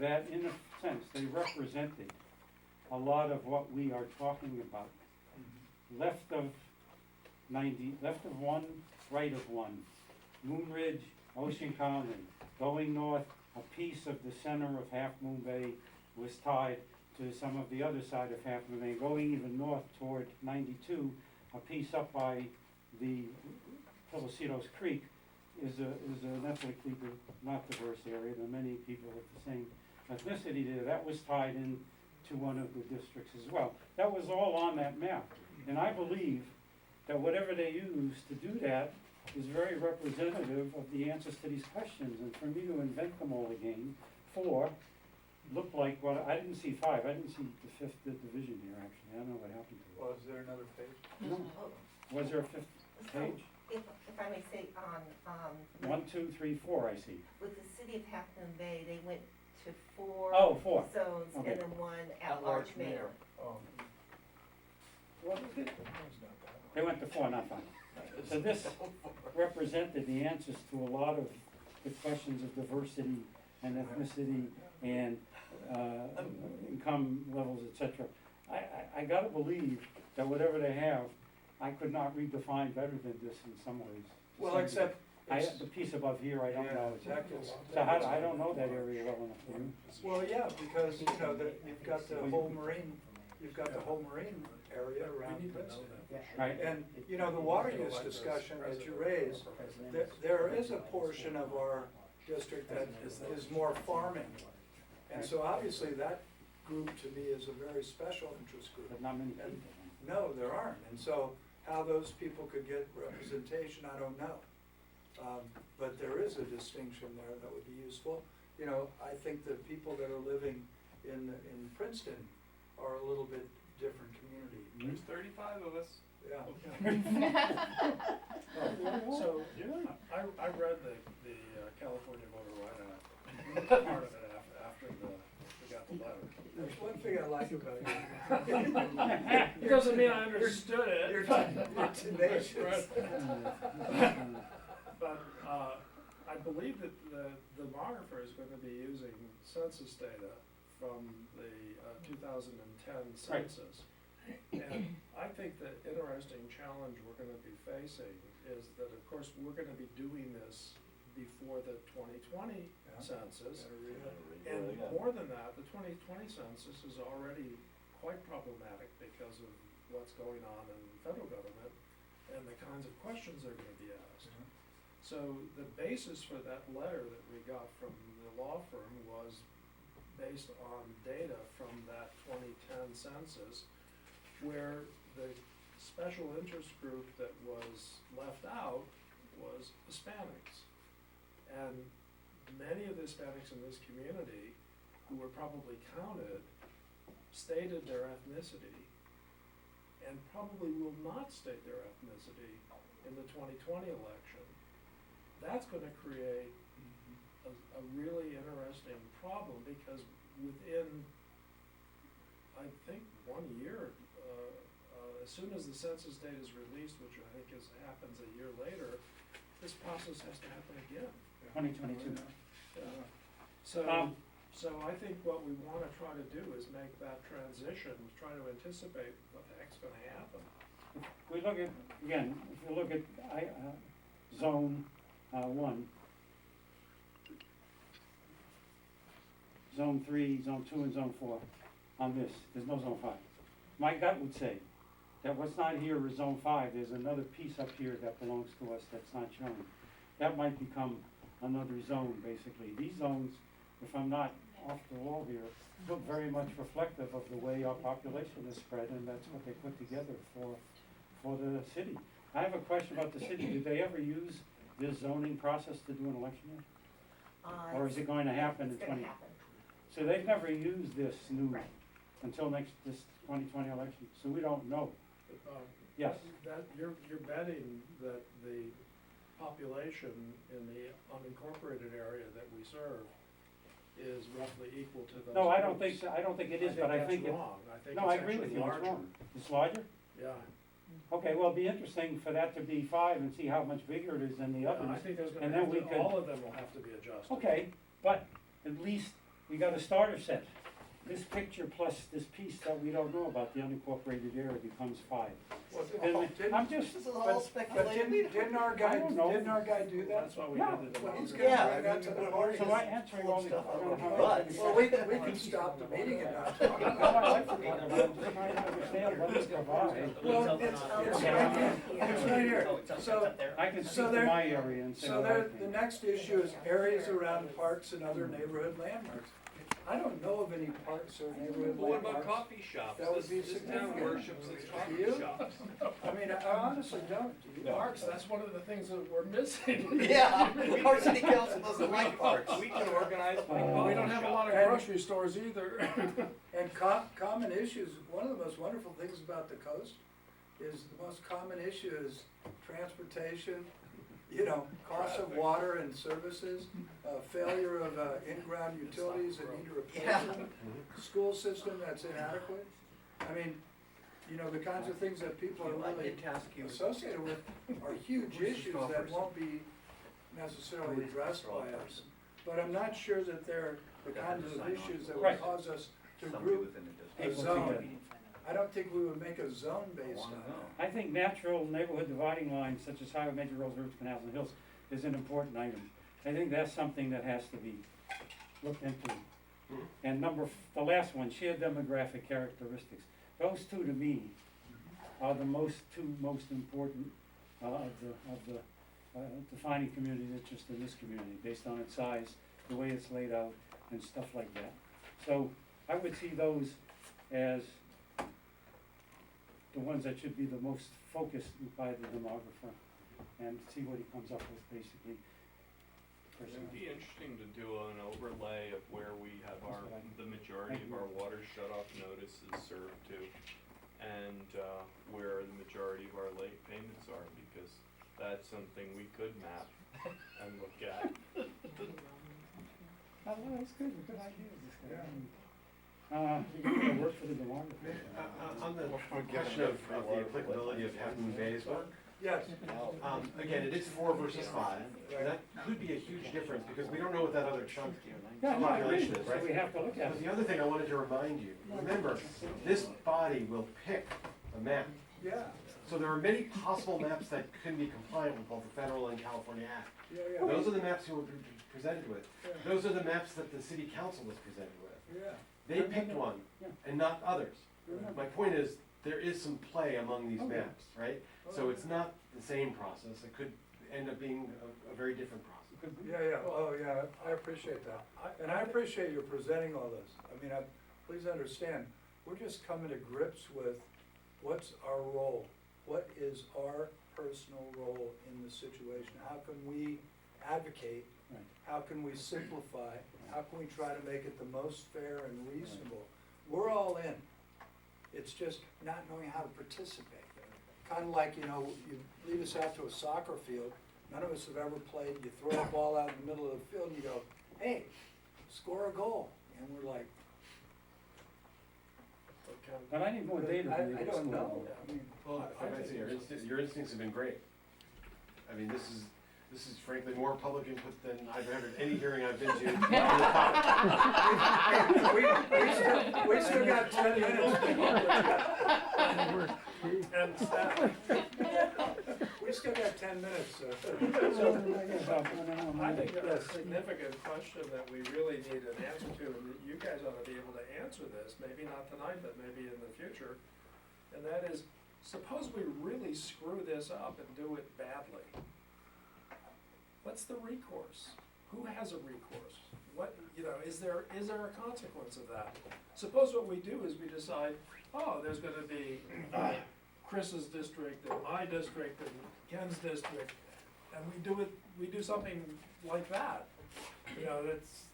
that in a sense, they represented a lot of what we are talking about. Left of 90, left of 1, right of 1, Moon Ridge, Ocean Colony. Going north, a piece of the center of Half Moon Bay was tied to some of the other side of Half Moon Bay. Going even north toward 92, a piece up by the Pillarcitos Creek is an ethnically not diverse area. There are many people with the same ethnicity there. That was tied in to one of the districts as well. That was all on that map. And I believe that whatever they use to do that is very representative of the answers to these questions. And for me to invent them all again for looked like, well, I didn't see 5, I didn't see the 5th division here, actually, I don't know what happened to Well, is there another page? it. No, Oh, was there a 5th so, page? if I may say, on, 1, 2, 3, 4, I see. with the city of Half Moon Bay, they went to 4 Oh, 4. zones Okay. and then 1 at-large mayor. Oh. What was it? They went to 4, not 5. So this represented the answers to a lot of the questions of diversity and ethnicity and income levels, et cetera. I gotta believe that whatever they have, I could not redefine better than this in some ways. Well, except, The piece above here, I don't yeah, know. that gets. So how, I don't know that area well enough to you. Well, yeah, because, you know, you've got the whole marine, area around We need to know Princeton. that for sure. Right. And, you know, the water use discussion that you raised, there is a portion of our district that is more farming. And so obviously that group to me is a very special interest group. But not many And, people. no, there aren't. And so how those people could get representation, I don't know. But there is a distinction there that would be useful. You know, I think the people that are living in Princeton are a little bit different community. There's 35 of us. Yeah. So, I read the California Voter Right Act, part of it after we got the letter. There's one thing I like about you. It doesn't mean I understood it. You're tenacious. But, I believe that the demographer is gonna be using census data from the 2010 census. And I think the interesting challenge we're gonna be facing is that, of course, we're gonna be doing this before the 2020 census. And more than that, the 2020 census is already quite problematic because of what's going on in the federal government and the kinds of questions they're gonna be asked. So the basis for that letter that we got from the law firm was based on data from that 2010 census, where the special interest group that was left out was Hispanics. And many of the Hispanics in this community, who were probably counted, stated their ethnicity and probably will not state their ethnicity in the 2020 election. That's gonna create a really interesting problem, because within, I think, 1 year, as soon as the census data is released, which I think happens a year later, this process has to happen again. 2022. So I think what we wanna try to do is make that transition, try to anticipate what the heck's gonna happen. We look at, again, if you look at zone 1, zone 3, zone 2, and zone 4 on this, there's no zone 5. My gut would say that what's not here is zone 5, there's another piece up here that belongs to us that's not shown. That might become another zone, basically. These zones, if I'm not off the wall here, look very much reflective of the way our population is spread, and that's what they put together for the city. I have a question about the city. Did they ever use this zoning process to do an election year? Or is it going to happen in It's gonna 20? happen. So they've never used this new Right. until this 2020 election, so we don't know. Yes. That, you're betting that the population in the unincorporated area that we serve is roughly equal to those. No, I don't groups. think so, I don't think it is, but I think that's it, wrong. I think no, it's I agree with actually you, it's larger. wrong. It's larger? Yeah. Okay, well, it'd be interesting for that to be 5 and see how much bigger it is than the Yeah, others. I think there's and gonna then have we to, could- all of them will have to be adjusted. Okay, but at least we got a starter set. This picture plus this piece that we don't know about, the unincorporated area, becomes 5. Well, And I'm just, This is all but speculative. didn't our I guy, don't know. didn't our guy do that? That's why we Yeah. did the Well, he's demography. gonna Yeah, bring that to the party. so I'm answering all the, I don't know how But- many- Well, we can stop the meeting and not talk No, about I like it, but I'm just trying to understand what this provides. Well, it's right here, it's right here. Oh, it's up So, there. I can So speak to there- my area and say so what I there, the think. next issue is areas around parks and other neighborhood landmarks. I don't know of any parks or neighborhood Well, what about landmarks. coffee shops? That would be This town significant. worships its Do coffee you? shops. I mean, I honestly don't, do you? Parks, that's one of the things that we're missing. Yeah, our city council doesn't like parks. We can organize. Well, we don't have a lot of And- grocery stores either. And common issues, one of the most wonderful things about the coast is the most common issue is transportation, you know, cost of water and services, failure of in-ground utilities that need replacement, school system that's inadequate. I mean, you know, the kinds of things that people are really associated with are huge issues that won't be necessarily addressed by us. But I'm not sure that they're the kinds of issues that would Right. cause us to group a People zone. together. I don't think we would make a zone based on that. I think natural neighborhood dividing lines such as highway, major roads, routes, canals, and hills is an important item. I think that's something that has to be looked into. And the last one, shared demographic characteristics. Those two to me are the two most important of the defining community interest in this community, based on its size, the way it's laid out, and stuff like that. So I would see those as the ones that should be the most focused by the demographer, and see what he comes up with, basically. It'd be interesting to do an overlay of where we have the majority of our water shut-off notices served to, and where the majority of our late payments are, because that's something we could map and look at. Oh, well, that's good, good idea, this guy. You're gonna work for the demographer. On the question of the applicability of Half Moon Bay's work, Yes, again, it is 4 versus 5, and that could be a huge difference, because we don't know what that other chunk Yeah, no, I agree, population is, so right? we have to look at But it. the other thing I wanted to remind you, remember, this body will pick a map. yeah, So there are many possible maps that can be compliant with both the federal and California Act. yeah, Those are the maps you were presented with. yeah, Those are the maps that the city council was presented with. yeah. They picked one, Yeah. and not others. Remember. My point is, there is some play among these Oh, yeah. maps, right? So it's not the same process, it could end up being a very different process. Yeah, oh, yeah, I appreciate that. And I appreciate you presenting all this. I mean, please understand, we're just coming to grips with what's our role? What is our personal role in the situation? How can we advocate? Right. How can we simplify? How can we try to make it the most fair and reasonable? We're all in. It's just not knowing how to participate. Kind of like, you know, you lead us out to a soccer field, none of us have ever played, you throw a ball out in the middle of the field and you go, hey, score a goal. And we're like, But I need more data. I than you don't just know. I mean, Well, I I'd say think your instincts have been great. I mean, this is frankly more public input than I've ever, any hearing I've been to. on the topic. we still got 10 minutes. And staff, We still got 10 minutes, so. I think that's a significant question that we really need an answer to, and that you guys ought to be able to answer this, maybe not tonight, but maybe in the future. And that is, suppose we really screw this up and do it badly. What's the recourse? Who has a recourse? What, you know, is there a consequence of that? Suppose what we do is we decide, oh, there's gonna be Chris's district and my district and Ken's district, and we do something like that. You know,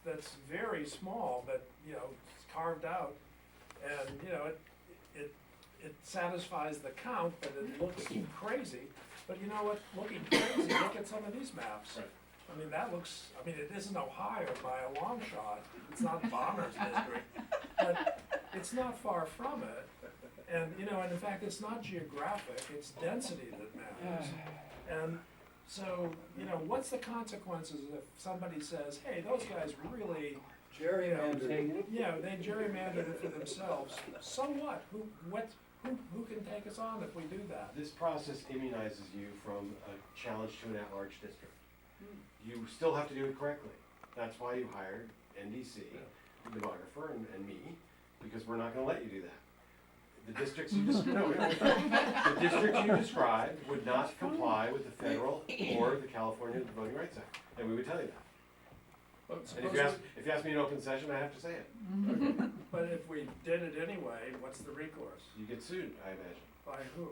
that's very small, but, you know, it's carved out, and, you know, it satisfies the count, but it looks crazy. But you know what, looking crazy, look at some of these maps. I mean, it isn't Ohio by a long shot, it's not Bomber's district, but it's not far from it. And, you know, and in fact, it's not geographic, it's density that matters. And so, you know, what's the consequences if somebody says, hey, those guys really, Gerrymandered. you know, they gerrymandered it for themselves, so what? Who can take us on if we do that? This process immunizes you from a challenge to an at-large district. You still have to do it correctly. That's why you hired NDC, the demographer, and me, because we're not gonna let you do that. The districts you the districts you described would not comply with the federal or the California Voting Rights Act, and we would tell you that. But And if you ask me in open session, I have to say it. But if we did it anyway, what's the recourse? You get sued, I imagine. By who?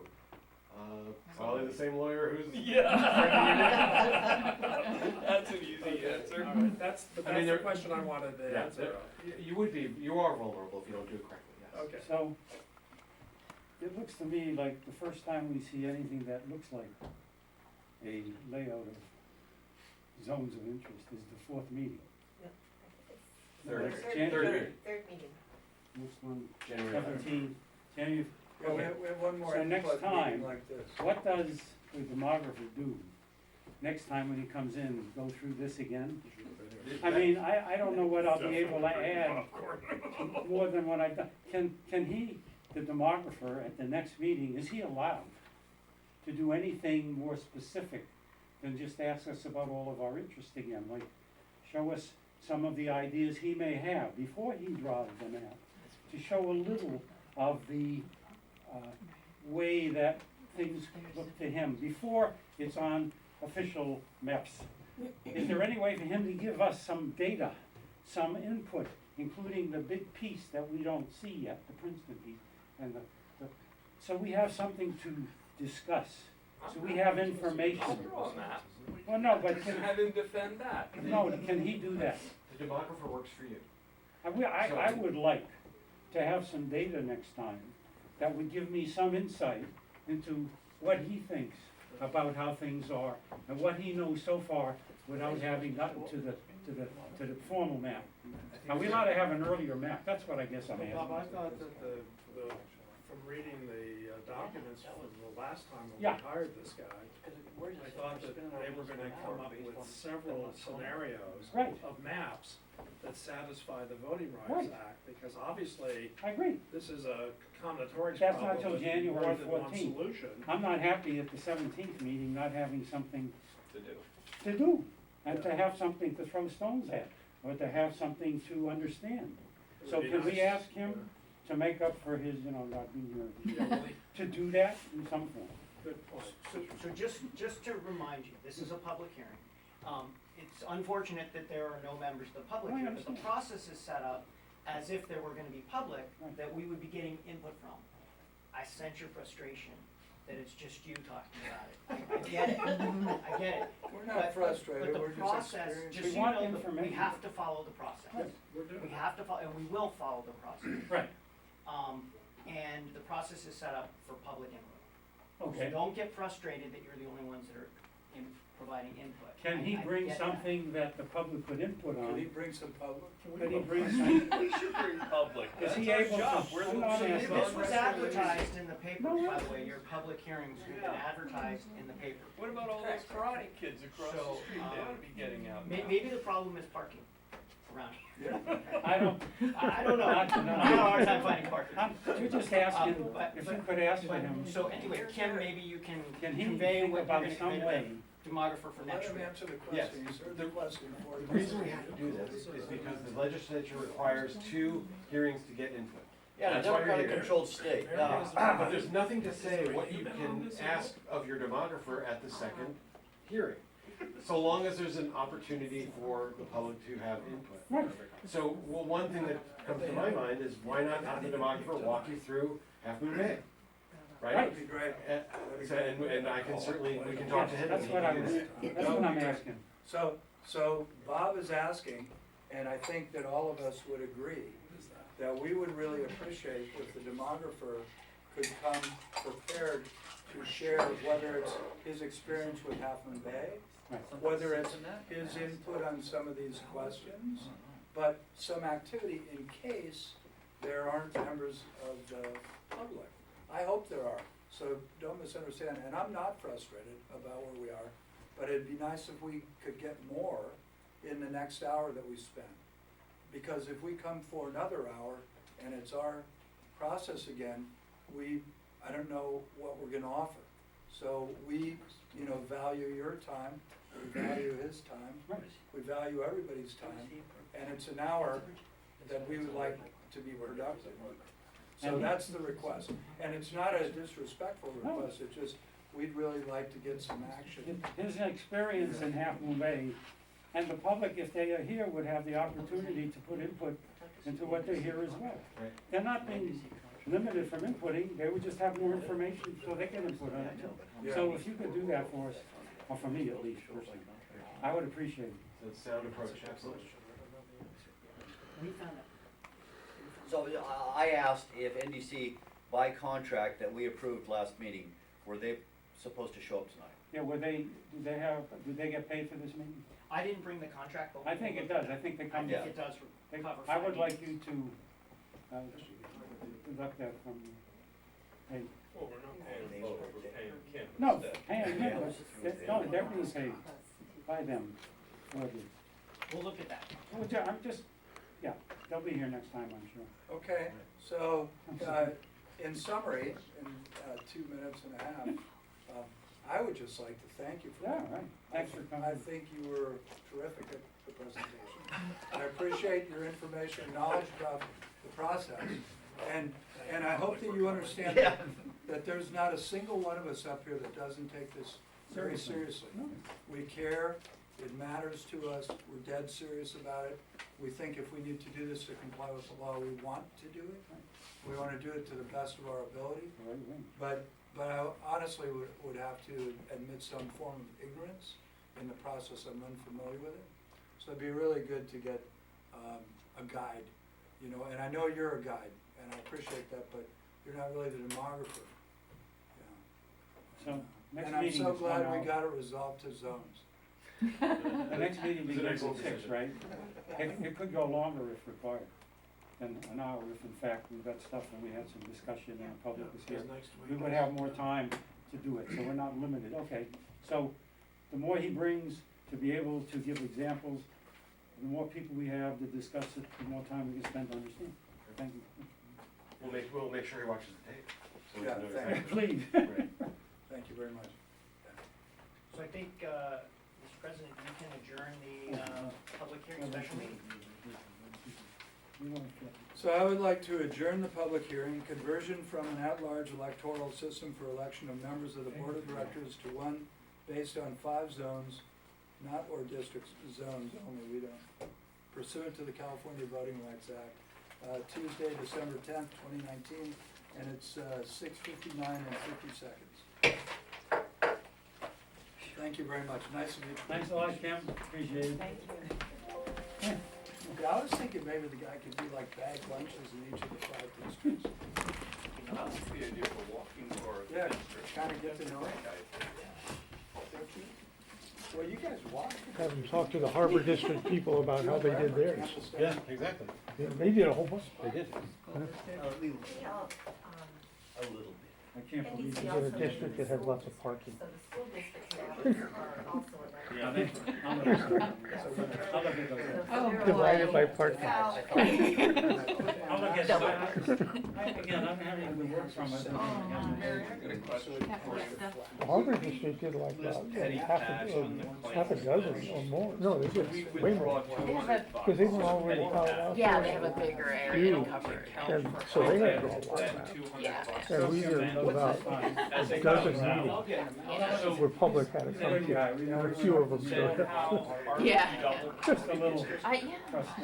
Probably the same lawyer who's. Yeah. That's an easy Okay, answer. all right, that's I mean, the there- question I wanted to Yeah, answer. you are vulnerable if you don't do it correctly, yes. Okay. So, it looks to me like the first time we see anything that looks like a layout of zones of interest is the fourth meeting. Third. January. Third meeting. Next one, January 17, January. Yeah, we have one more So next input time- meeting like this. What does the demographer do next time when he comes in, go through this again? I mean, I don't know what I'll be able to add more than what I've done. Can he, the demographer at the next meeting, is he allowed to do anything more specific than just ask us about all of our interest again? Like, show us some of the ideas he may have before he draws them out, to show a little of the way that things look to him, before it's on official maps. Is there any way for him to give us some data, some input, including the big piece that we don't see yet, the Princeton piece, and so we have something to discuss, so we have information. I'll draw a map. Well, no, but And have him defend that. no, can he do that? The demographer works for you. I would like to have some data next time that would give me some insight into what he thinks about how things are and what he knows so far without having gotten to the formal map. Are we allowed to have an earlier map? That's what I guess I'm Bob, I asking. thought that from reading the documents from the last time when Yeah. we hired this guy, I thought that they were gonna come up with several scenarios Right. of maps that satisfy the Voting Rights Right. Act, because obviously, I agree. this is a combinatorics That's not problem till with January more than one 14th. solution. I'm not happy at the 17th meeting not having something To do. to do and to have something to throw stones at or to have something to understand. It So would be can we nice, ask him to make up for his, not being here, Yeah, well, to do that in some form? good point. So just to remind you, this is a public hearing. It's unfortunate that there are no members of the public Oh, I here, but the understand. process is set up as if there were gonna be public, Right. that we would be getting input from. I sense your frustration, that it's just you talking about it. I get it, I get it. We're But- not frustrated, but we're the just process, experienced. just We so you want know, that we information. have to follow the process. Right. We're doing We it. have to follow, and we will follow the process. Right, And the process is set up for public input. So okay. don't get frustrated that you're the only ones that are providing input. Can he I bring get that. something that the public could input Can he on? bring some public? Could he bring some, We should bring public. Is That's he our able to- job. We're the I'm not lead asking- This was on advertised in the paper, No, by the way, your public hearings have been advertised in the paper. What about all those karate kids across the So, street? They ought to be getting out now. Maybe the problem is parking around here. I don't, I don't know, I Not to know. have a hard time finding parking. you're just asking, But- if you could ask for him, So anyway, Kim, maybe you can can he convey think what you're about gonna some convey way? to the demographer for Let next him week. answer the Yes. question, he's heard the question before. The reason we have to do this is because the legislature requires 2 hearings to get input. Yeah, That's a why you're democratic here. controlled state. But there's nothing to say what you can ask of your demographer at the second hearing, so long as there's an opportunity for the public to have input. Right. So, well, one thing that comes to my mind is why not have the demographer walk you through Half Moon Bay? Right? That'd be great. And I can certainly, we can talk to him. That's and what he I can was, do that. that's what I'm asking. So Bob is asking, and I think that all of us would agree, that we would really appreciate if the demographer could come prepared to share whether it's his experience with Half Moon Bay, Right. whether it's his input on some of these questions, but some activity in case there aren't members of the public. I hope there are, so don't misunderstand, and I'm not frustrated about where we are, but it'd be nice if we could get more in the next hour that we spend. Because if we come for another hour and it's our process again, I don't know what we're gonna offer. So we, value your time, we value his time, Right. we value everybody's time, and it's an hour that we would like to be productive. So And he- that's the request, and it's not a disrespectful No. request, it's just, we'd really like to get some action. His experience in Half Moon Bay, and the public, if they are here, would have the opportunity to put input into what they hear as well. Right. They're not being limited from inputting, they would just have more information so they can input on it too. So if you could do that for us, or for me at least personally, I would appreciate it. That's sound approach, absolutely. We found it. So I asked if NDC, by contract that we approved last meeting, were they supposed to show up tonight? Yeah, do they get paid for this meeting? I didn't bring the contract, but. I think it does, I think they I come, think it does they- cover. I would 5 like meetings. you to, deduct that from, hey, Well, we're not paying both, we're paying Kim no, instead. paying them, no, they're being paid by them for the, We'll look at that. I'm just, yeah, they'll be here next time, I'm sure. Okay, so, in summary, in 2 minutes and a half, I would just like to thank you for Yeah, that. right, thanks for I coming. think you were terrific at the presentation. I appreciate your information and knowledge about the process. And I hope that you understand that there's not a single one of us up here that doesn't take this very seriously. No. We care, it matters to us, we're dead serious about it. We think if we need to do this to comply with the law, we want to do it. We want to do it to the best of our ability. Right, right. But I honestly would have to admit some form of ignorance in the process. I'm unfamiliar with it. So it'd be really good to get a guide, you know, and I know you're a guide, and I appreciate that, but you're not really the demographer. So, next And I'm meeting so is glad 1 we hour. got it resolved to zones. The next meeting Is it begins April at 6, decision? right? It could go longer if required, than an hour if in fact we've got stuff and we had some discussion and the public was here. We would have more time to do it, so we're not limited. Okay, so the more he brings to be able to give examples, the more people we have to discuss it, the more time we can spend to understand. Thank you. We'll make sure he watches the tape. So we Yeah, can know thank exactly. Please. Right. Thank you very much. So I think, Mr. President, you can adjourn the, public hearing special meeting. You want to- So I would like to adjourn the public hearing, conversion from an at-large electoral system for election of members of the Board of Directors to one based on 5 zones, not or districts, zones only, we don't, pursuant to the California Voting Rights Act, Tuesday, December 10th, 2019, and it's 6:59 and 50 seconds. Thank you very much, nice to meet you. Thanks a lot, Kim, appreciate it. Thank you. Yeah, I was thinking maybe the guy could do like bag lunches in each of the 5 districts. That's the idea for walking or Yeah, district. kind of get to know it. Don't you? Well, you guys walk. Have them talk to the Harbor District people about how they did theirs. Yeah, exactly. Yeah, they did a whole bunch. They did. You know, A little bit. I can't believe NDC it. also also a district that has lots of makes- parking. So the school district members are also elected. Yeah. I'll look at it. I'll look at it. Oh, boy. Divided by parking. Well, I'll look at it. Again, I'm having to work from it. Got a question for you. The Harbor District did like Petty cash on the half a claims. dozen or more. No, they We did way withdraw more. 200 bucks. Because they were already Petty piled cash. out. Yeah, they have a bigger area to Huge. cover. And so they had to go a lot Then back. 200 Yeah. bucks. And we did about As a it dozen comes out. meetings So where public had to come to. And a few of them showed then up. how are Yeah. we double Just a little. Yeah.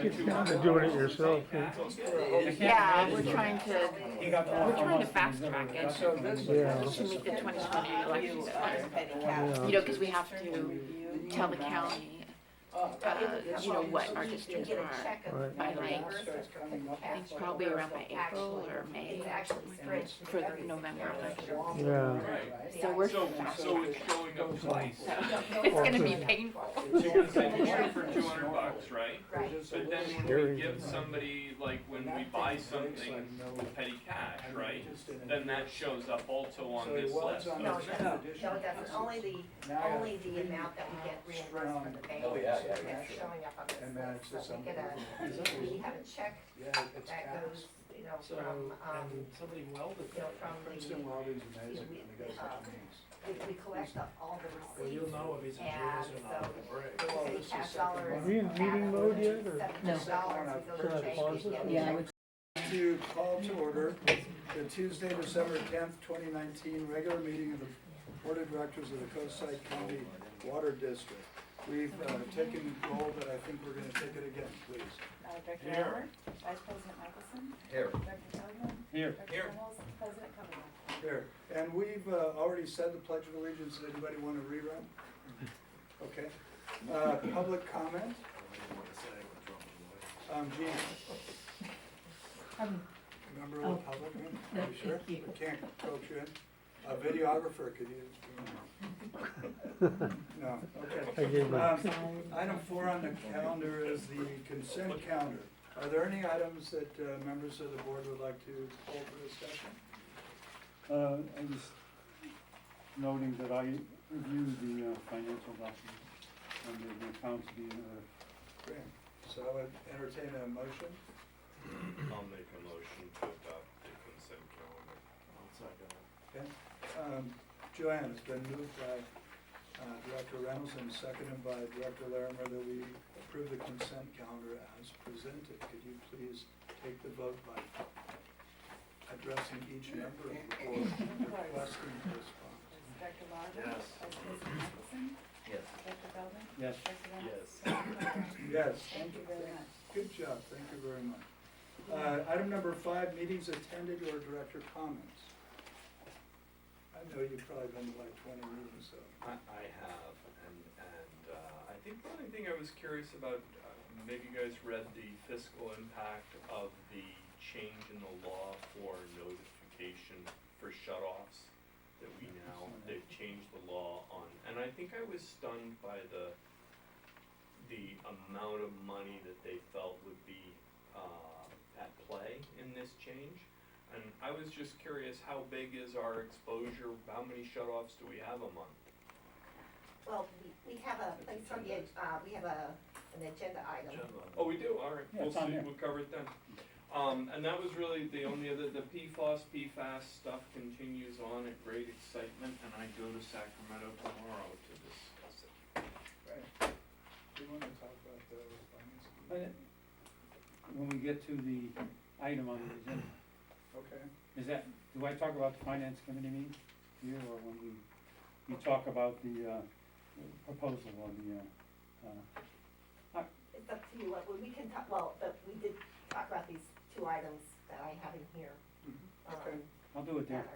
It's down to doing it yourself. Yeah, we're trying to, He got more we're from trying to us fast than track he's it. ever So done. this, Yeah. this To is meet the 2020 elections. Yeah. You know, because we have to tell the county, you know, what our districts You get a are. check of Right. By like, starts coming up. I think probably around by April or May, It's actually stretched. for the November election. Yeah. So we're So, fast. so it's showing up twice. So it's gonna be painful. So you're gonna send a check for 200 bucks, right? Right. But then when we Scary. give somebody, like when we buy something with petty cash, right? Then that shows up also on So he this was list. on No, this it doesn't, no, it doesn't, only the amount that we get reimbursed from the bank Oh, yeah, yeah, is showing up on this And then list. it's just So we get we have a check Yeah, it's that goes, cast. you know, So, from, somebody welded you know, from Princeton the, Welding's amazing when they got such names. we collect all the receipts. Well, you'll know if he's a And Jewish or so, not with a break. we Well, pay this is cash second dollars. Are we in meeting mode yet, or? No. $7, we go to Should I the bank, pause we it? get a Yeah, I check. would. To call to order the Tuesday, December 10th, 2019 regular meeting of the Board of Directors of the Coastside County Water District. We've taken roll, but I think we're gonna take it again, please. Director Here. Howard, Vice President Michelson, Here. Director Feldman, Here. Director Reynolds, President Cumberland. Here, and we've already said the Pledge of Allegiance. Does anybody want to rerun? Okay. Public comment? Gina? Member of the public, are you sure? We can't coach you in. A videographer, could you? No, I okay. gave up. Item 4 on the calendar is the consent calendar. Are there any items that members of the board would like to hold for discussion? I'm just noting that I reviewed the financial documents and the accounts being, Great. So I would entertain a motion. I'll make a motion to adopt the consent calendar. Okay. Joanne, it's been moved by Director Reynolds and seconded by Director Larimer that we approve the consent calendar as presented. Could you please take the vote by addressing each member of the board requesting a response? Director Larger. Yes. Vice President Michelson, Yes. Director Feldman, yes. Director Reynolds. Yes. President Cumberland. Yes. Thank you very much. Good job, thank you very much. Item number 5, meetings attended or director comments. I know you've probably been to like 20 meetings, so. I have, and I think the only thing I was curious about, maybe you guys read the fiscal impact of the change in the law for notification for shut-offs that we now, they've changed the law on, and I think I was stunned by the amount of money that they felt would be at play in this change. And I was just curious, how big is our exposure? How many shut-offs do we have a month? Well, we have a place on the, we have an agenda item. Oh, we do, all right, Yeah, we'll it's on see, there. we'll cover it then. And that was really the only other, the PFAS stuff continues on at great excitement, and I go to Sacramento tomorrow to discuss it. Right. Do you want to talk about the finance? But when we get to the item on the agenda, Okay. is that, do I talk about the finance committee meeting here, or when we talk about the proposal on the, It's up to you, we can talk, well, but we did talk about these 2 items that I have in here. Okay. I'll do it there.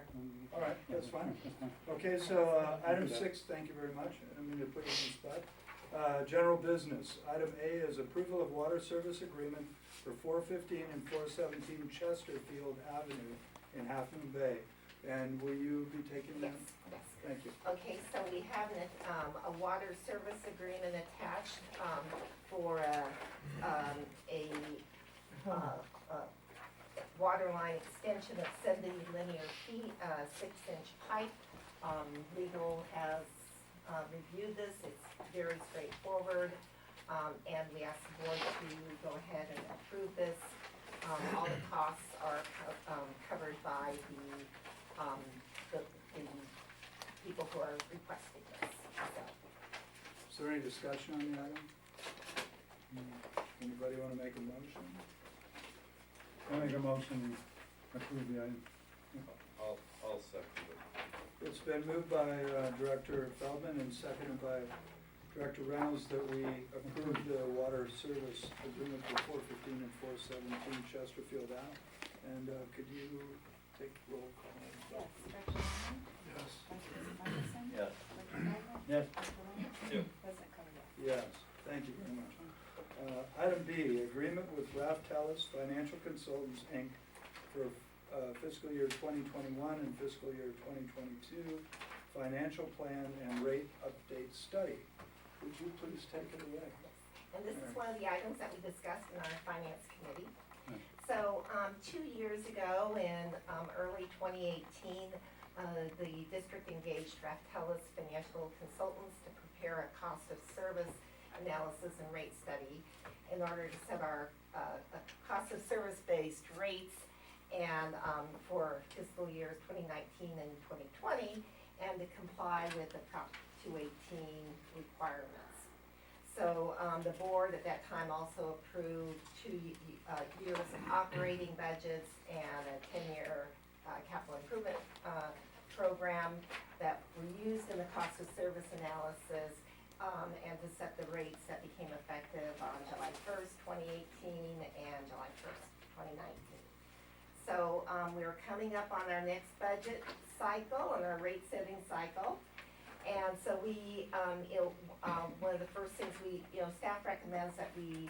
All right, that's fine. That's fine. Okay, so item do that. 6, thank you very much. I don't mean to put you on the spot. General business. Item A is approval of water service agreement for 415 and 417 Chesterfield Avenue in Half Moon Bay. And will you be taking that? Yes. Thank you. Okay, so we have a water service agreement attached for a water line extension of 70 linear feet, 6-inch pipe. Legal has reviewed this, it's very straightforward, and we ask the board to go ahead and approve this. All the costs are covered by the people who are requesting this, so. Is there any discussion on the item? Anybody want to make a motion? I'll make a motion to approve the item. I'll second it. It's been moved by Director Feldman and seconded by Director Reynolds that we approve the water service agreement for 415 and 417 Chesterfield Ave. And could you take roll call? Yes, Director Larger. Yes. Vice President Michelson. Yes. Director Feldman. Yes. Director Reynolds. Yep. President Cumberland. Yes, thank you very much. Item B, agreement with Raftelis Financial Consultants, Inc. for fiscal year 2021 and fiscal year 2022 financial plan and rate update study. Would you please take it away? And this is one of the items that we discussed in our finance committee. Hmm. So, 2 years ago, in early 2018, the district engaged Raftelis Financial Consultants to prepare a cost of service analysis and rate study in order to set our cost of service-based rates and for fiscal years 2019 and 2020, and to comply with the Prop 218 requirements. So the board at that time also approved 2 years of operating budgets and a 10-year capital improvement program that were used in the cost of service analysis and to set the rates that became effective on July 1st, 2018 and July 1st, 2019. So we're coming up on our next budget cycle and our rate setting cycle. And so we, one of the first things staff recommends that we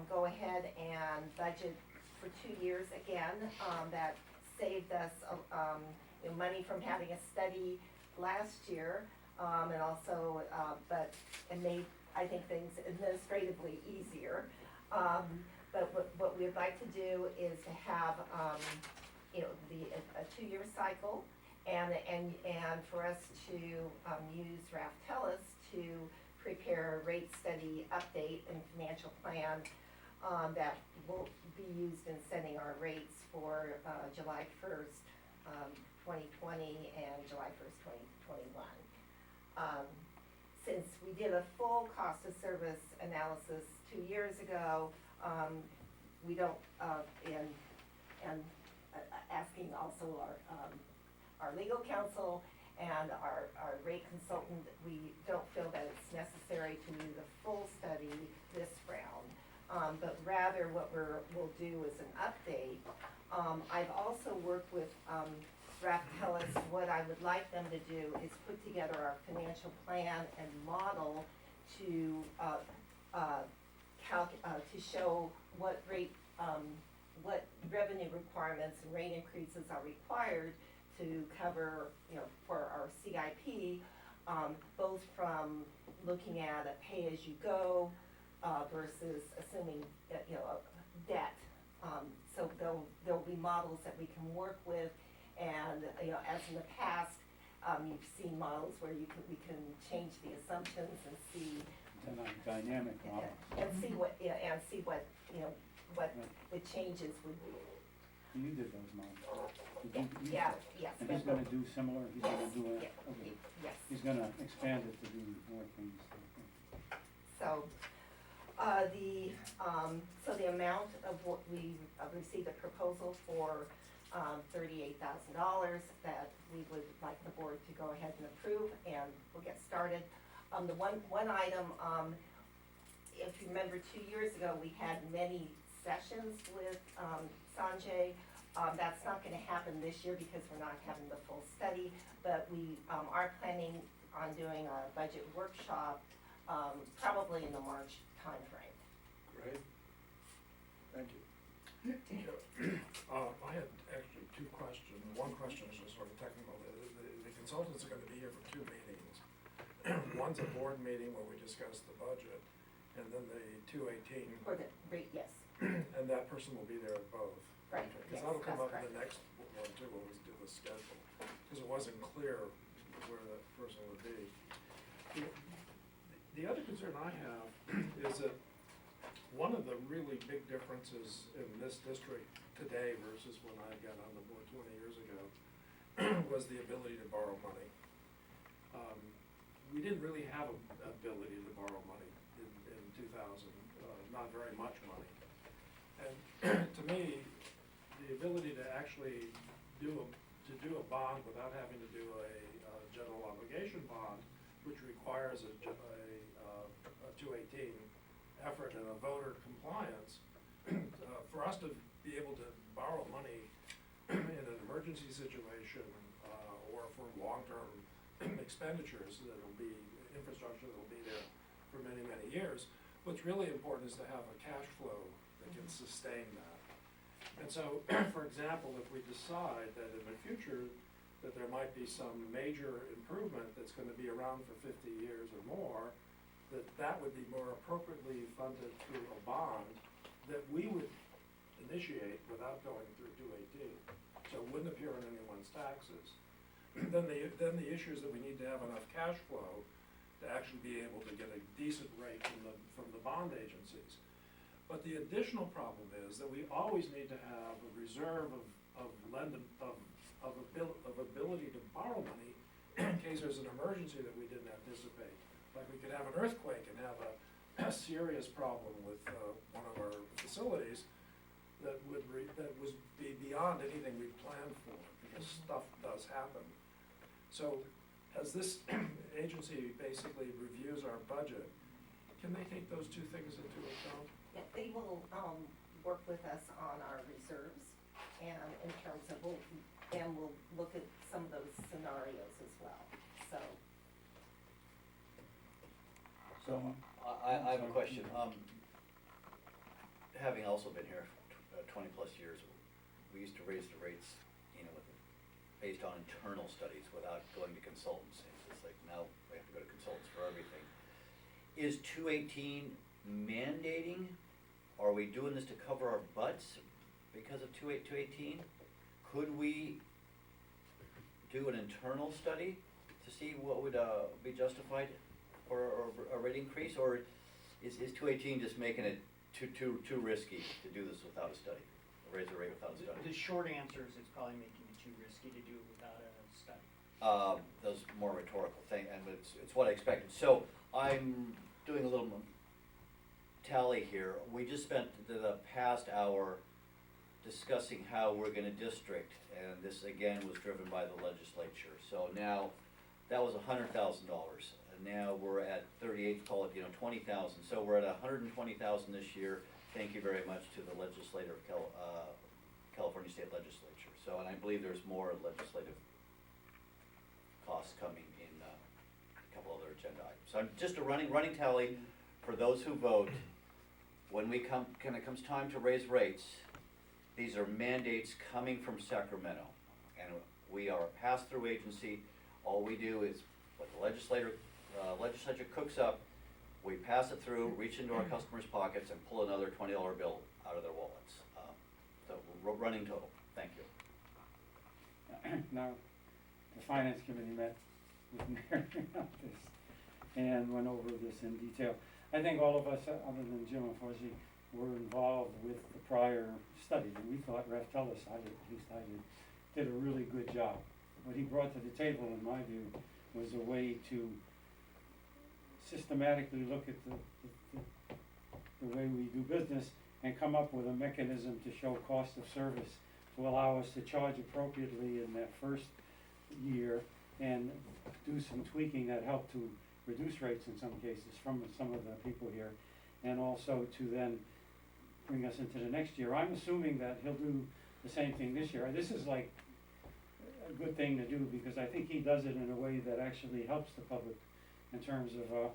go ahead and budget for 2 years again. That saved us money from having a study last year, and also, it made, I think, things administratively easier. But what we'd like to do is to have, a 2-year cycle, and for us to use Raftellus to prepare a rate study update and financial plan that will be used in setting our rates for July 1st, 2020 and July 1st, 2021. Since we did a full cost of service analysis 2 years ago, we don't, and asking also our legal counsel and our rate consultant, we don't feel that it's necessary to do the full study this round, but rather what we'll do is an update. I've also worked with Raftellus. What I would like them to do is put together our financial plan and model to to show what rate, what revenue requirements and rate increases are required to cover, for our CIP, both from looking at a pay-as-you-go versus assuming, debt. So there'll be models that we can work with, and, as in the past, you've seen models where we can change the assumptions and see. Dynamic model. And see what the changes would be. You did those models. Yes. And he's gonna do similar, he's gonna do Yes, okay. yes. He's gonna expand it to do more things. So, the amount of what we received a proposal for, $38,000 that we would like the board to go ahead and approve, and we'll get started. The one item, if you remember 2 years ago, we had many sessions with, Sanjay. That's not gonna happen this year because we're not having the full study, but we, are planning on doing a budget workshop, probably in the March timeframe. Great. Thank you. I had actually 2 questions. One question is just sort of technical. The consultants are gonna be here for 2 meetings. One's a board meeting where we discuss the budget, and then the 218, For the rate, yes, and that person will be there at both. right, Because yes, that'll come that's up in the correct. next one too, when we do the schedule, because it wasn't clear where that person would be. The other concern I have is that one of the really big differences in this district today versus when I got on the board 20 years ago was the ability to borrow money. We didn't really have an ability to borrow money in 2000, not very much money. And to me, the ability to actually do a bond without having to do a general obligation bond, which requires a 218 effort and a voter compliance, for us to be able to borrow money in an emergency situation, or for long-term expenditures that'll be infrastructure that'll be there for many, many years, what's really important is to have a cash flow that can sustain that. And so, for example, if we decide that in the future that there might be some major improvement that's gonna be around for 50 years or more, that would be more appropriately funded through a bond that we would initiate without going through 218. So it wouldn't appear on anyone's taxes. Then the issue is that we need to have enough cash flow to actually be able to get a decent rate from the bond agencies. But the additional problem is that we always need to have a reserve of ability to borrow money in case there's an emergency that we didn't anticipate. Like we could have an earthquake and have a serious problem with one of our facilities that would be beyond anything we planned for, because stuff does happen. So has this, agency basically reviews our budget, can they take those two things into account? Yeah, they will, work with us on our reserves and in terms of, and we'll look at some of those scenarios as well, so. So, I have a question. Having also been here 20 plus years, we used to raise the rates, based on internal studies without going to consultants. It's like now we have to go to consultants for everything. Is 218 mandating? Are we doing this to cover our butts because of 218? Could we do an internal study to see what would be justified for a rate increase, or is 218 just making it too risky to do this without a study, raise the rate without a study? The short answer is it's probably making it too risky to do it without a study. Those more rhetorical thing, and it's what I expected. So I'm doing a little tally here. We just spent the past hour discussing how we're gonna district, and this again was driven by the legislature. So now, that was $100,000, and now we're at 38, call it, 20,000. So we're at 120,000 this year. Thank you very much to the legislator of California State Legislature. So, and I believe there's more legislative costs coming in a couple other agenda items. So I'm just a running tally for those who vote. When it comes time to raise rates, these are mandates coming from Sacramento. And we are a pass-through agency. All we do is what the legislature cooks up, we pass it through, reach into our customers' pockets, and pull another $20 bill out of their wallets. So running total. Thank you. Now, the finance committee met with Mary on this and went over this in detail. I think all of us, other than Jim and Fuzzy, were involved with the prior study, and we thought Raftelis, at least I did a really good job. What he brought to the table, in my view, was a way to systematically look at the way we do business and come up with a mechanism to show cost of service to allow us to charge appropriately in that first year and do some tweaking that helped to reduce rates in some cases from some of the people here, and also to then bring us into the next year. I'm assuming that he'll do the same thing this year. This is like a good thing to do because I think he does it in a way that actually helps the public in terms of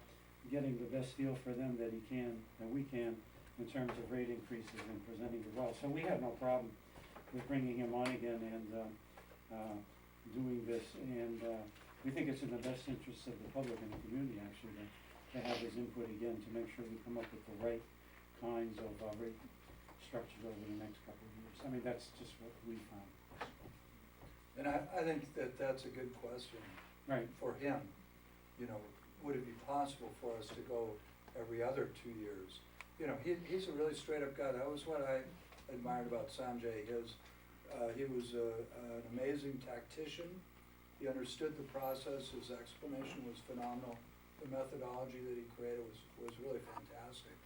getting the best deal for them that we can in terms of rate increases and presenting it well. So we have no problem with bringing him on again and doing this, and we think it's in the best interest of the public and the community actually to have his input again to make sure we come up with the right kinds of rate structures over the next couple of years. I mean, that's just what we found. And I think that's a good question. Right. For him. Would it be possible for us to go every other 2 years? He's a really straight up guy. That was what I admired about Sanjay. He was an amazing tactician. He understood the process. His explanation was phenomenal. The methodology that he created was really fantastic.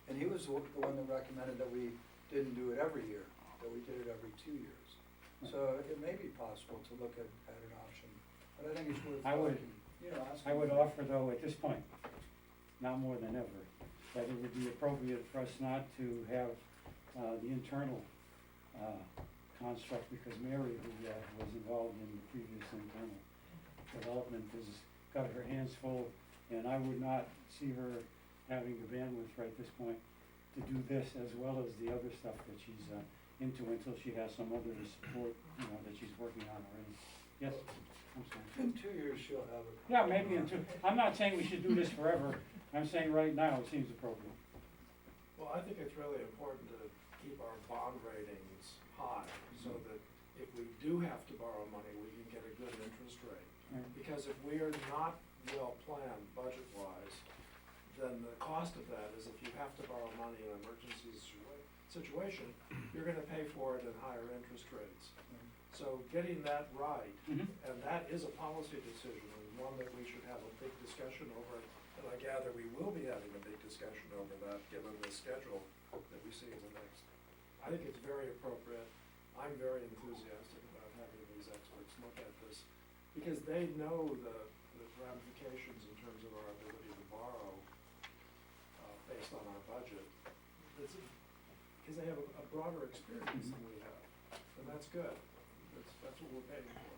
And he was the one that recommended that we didn't do it every year, that we did it every 2 years. So it may be possible to look at an option, but I think it's worth asking. I would offer though, at this point, now more than ever, that it would be appropriate for us not to have the internal construct, because Mary, who was involved in the previous internal development, has got her hands full, and I would not see her having the bandwidth right at this point to do this as well as the other stuff that she's into until she has some other support, that she's working on already. Yes, I'm sorry. In 2 years, she'll have it. Yeah, maybe in 2. I'm not saying we should do this forever. I'm saying right now it seems appropriate. Well, I think it's really important to keep our bond ratings high, so that if we do have to borrow money, we can get a good interest rate. Right. Because if we are not well planned budget-wise, then the cost of that is if you have to borrow money in an emergency situation, you're gonna pay for it in higher interest rates. So getting that right, Mhm. and that is a policy decision, and one that we should have a big discussion over, and I gather we will be having a big discussion over that, given the schedule that we see in the next. I think it's very appropriate. I'm very enthusiastic about having these experts look at this, because they know the ramifications in terms of our ability to borrow, based on our budget. Because they have a broader experience than we have, and that's good. That's what we're paying for.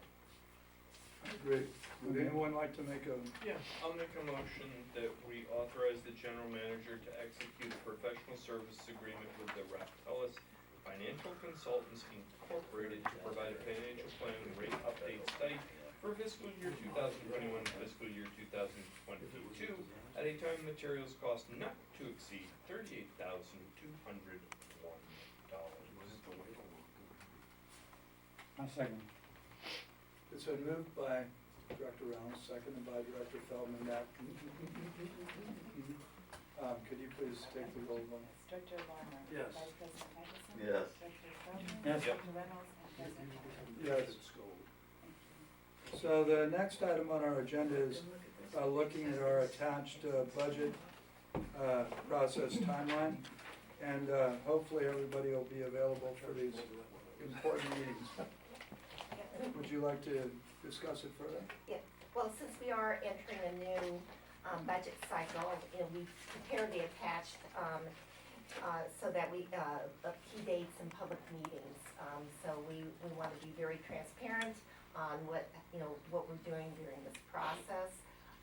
I agree. Would anyone like to make a, Yeah, I'll make a motion that we authorize the general manager to execute a professional services agreement with the Raftellus Financial Consultants Incorporated to provide a financial plan and rate update study for fiscal year 2021 and fiscal year 2022 at a time and materials cost not to exceed $38,201. I'll second. it's been moved by Director Reynolds, seconded by Director Feldman, that, could you please take the roll call? Director Larmer. Yes. Vice President Michelson. Yes. Director Feldman. Yes. Director Reynolds and President Early. Yes. So the next item on our agenda is looking at our attached budget process timeline. And hopefully everybody will be available for these important meetings. Would you like to discuss it further? Yeah, well, since we are entering a new budget cycle, we've prepared the attached so that we, key dates and public meetings. So we want to be very transparent on what we're doing during this process.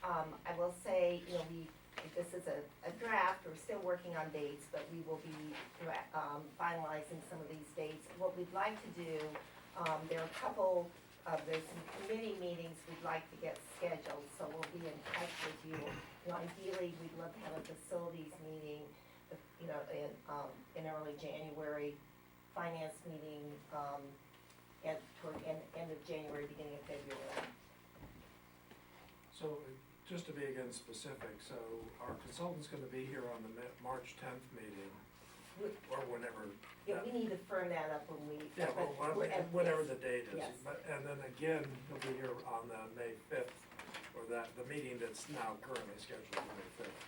I will say, this is a draft, we're still working on dates, but we will be finalizing some of these dates. What we'd like to do, there are a couple there's some committee meetings we'd like to get scheduled, so we'll be in touch with you. Ideally, we'd love to have a facilities meeting, in early January, finance meeting, toward end of January, beginning of February. So, just to be again specific, so our consultant's gonna be here on the March 10th meeting, or whenever. Yeah, we need to firm that up when we. Yeah, whatever the date is. Yes. And then again, he'll be here on the May 5th, or the meeting that's now currently scheduled for May 5th.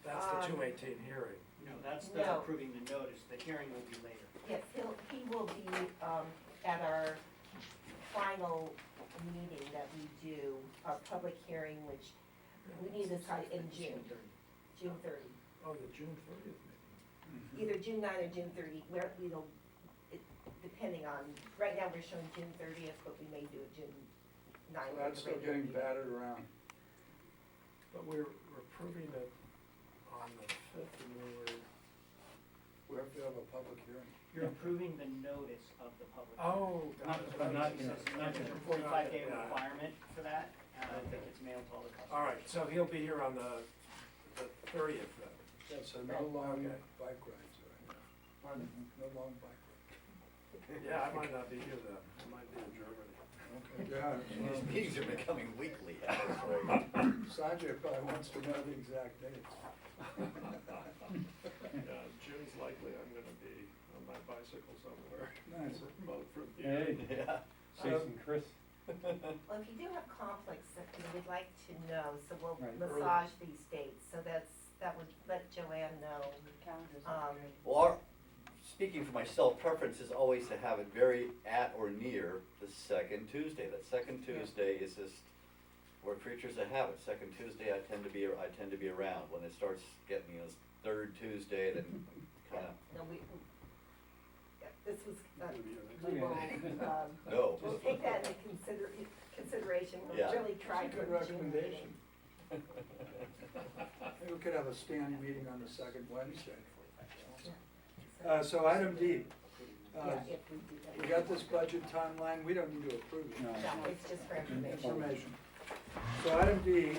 That's the 218 hearing. No, that's No. approving the notice, the hearing will be later. Yes, he will be, at our final meeting that we do, our public hearing, which we need to decide in June, June 30. Oh, the June 30th meeting. Either June 9 or June 30, depending on, right now we're showing June 30th, but we may do it June 9. So that's still getting battered around. But we're approving it on the 5th, and We have to have a public hearing. You're approving the notice of the public. oh, got it. But not, There's a 45-day requirement for that, that gets mailed to all the customers. All right, so he'll be here on the 30th then. So no long Okay. bike rides, right? Pardon? No long bike rides. Yeah, I might not be here then, I might be in Germany. Okay, yeah. These meetings are becoming weekly. Sanjay probably wants to know the exact dates. Yeah, June's likely I'm gonna be on my bicycle somewhere. Nice. Remote from here. hey, Yeah. Jason, Chris, Well, if you do have conflicts, we'd like to know, so we'll Right. massage these dates, so that would let Joanne know. Calendars. Well, speaking for myself, preference is always to have it very at or near the second Tuesday. That second Tuesday is just, we're creatures of habit. Second Tuesday, I tend to be around. When it starts getting, third Tuesday, then kinda, No, this was, Okay. no. we'll take that into consideration, we'll Yeah. really try That's to. a good recommendation. Maybe we could have a stand meeting on the second Wednesday. So item D, Yeah, if we do that. we got this budget timeline, we don't need to approve it. no. No, it's just for information. Information. So item D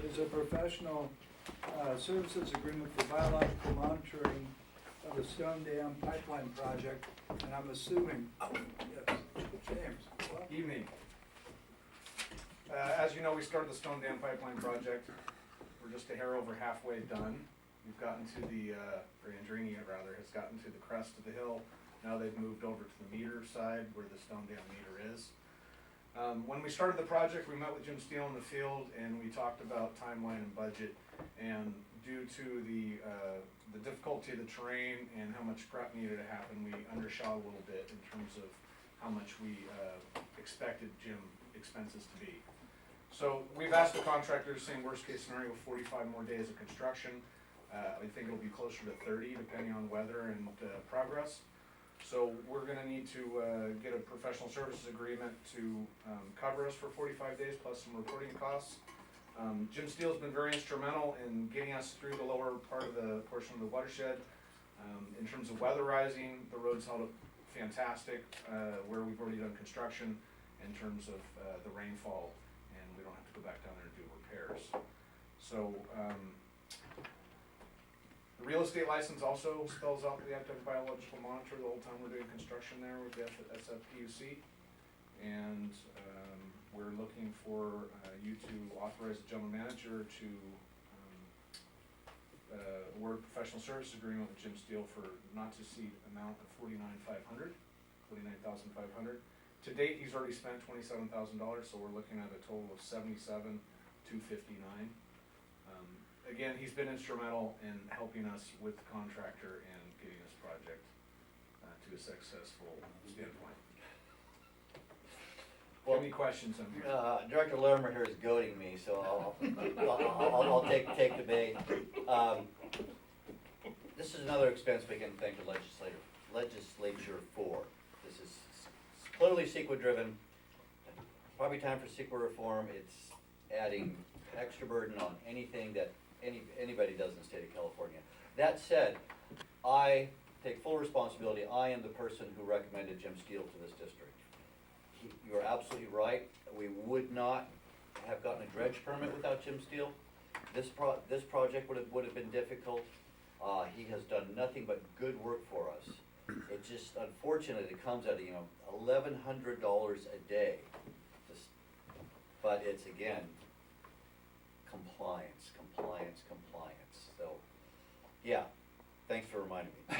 is a professional services agreement for biological monitoring of the Stone Dam Pipeline Project, and I'm assuming, yes, James. well, Evening. As you know, we started the Stone Dam Pipeline Project. We're just a hair over halfway done. We've gotten to the, or engineering unit rather, has gotten to the crest of the hill. Now they've moved over to the meter side where the Stone Dam meter is. When we started the project, we met with Jim Steele in the field and we talked about timeline and budget. And due to the difficulty of the terrain and how much prep needed to happen, we undershot a little bit in terms of how much we expected gym expenses to be. So we've asked the contractors, saying worst case scenario, 45 more days of construction. I think it'll be closer to 30 depending on weather and progress. So we're gonna need to get a professional services agreement to cover us for 45 days plus some reporting costs. Jim Steele's been very instrumental in getting us through the lower part of the portion of the watershed. In terms of weatherizing, the road's held up fantastic, where we've already done construction in terms of the rainfall, and we don't have to go back down there and do repairs. So, the real estate license also spells out that we have to have a biological monitor the whole time we're doing construction there with the SFPUC. And, we're looking for, you to authorize the general manager to, award a professional service agreement with Jim Steele for not to exceed amount of $49,500. To date, he's already spent $27,000, so we're looking at a total of $77,259. Again, he's been instrumental in helping us with the contractor and getting this project to a successful standpoint. Any questions on here? Director Larimer here is goading me, so I'll take the bait. This is another expense we can thank the legislature for. This is clearly CEQA driven. Probably time for CEQA reform. It's adding extra burden on anything that anybody does in the state of California. That said, I take full responsibility. I am the person who recommended Jim Steele to this district. You are absolutely right. We would not have gotten a dredge permit without Jim Steele. This project would have been difficult. He has done nothing but good work for us. It's just unfortunate it comes at, $1,100 a day. But it's again, compliance. So, yeah, thanks for reminding me.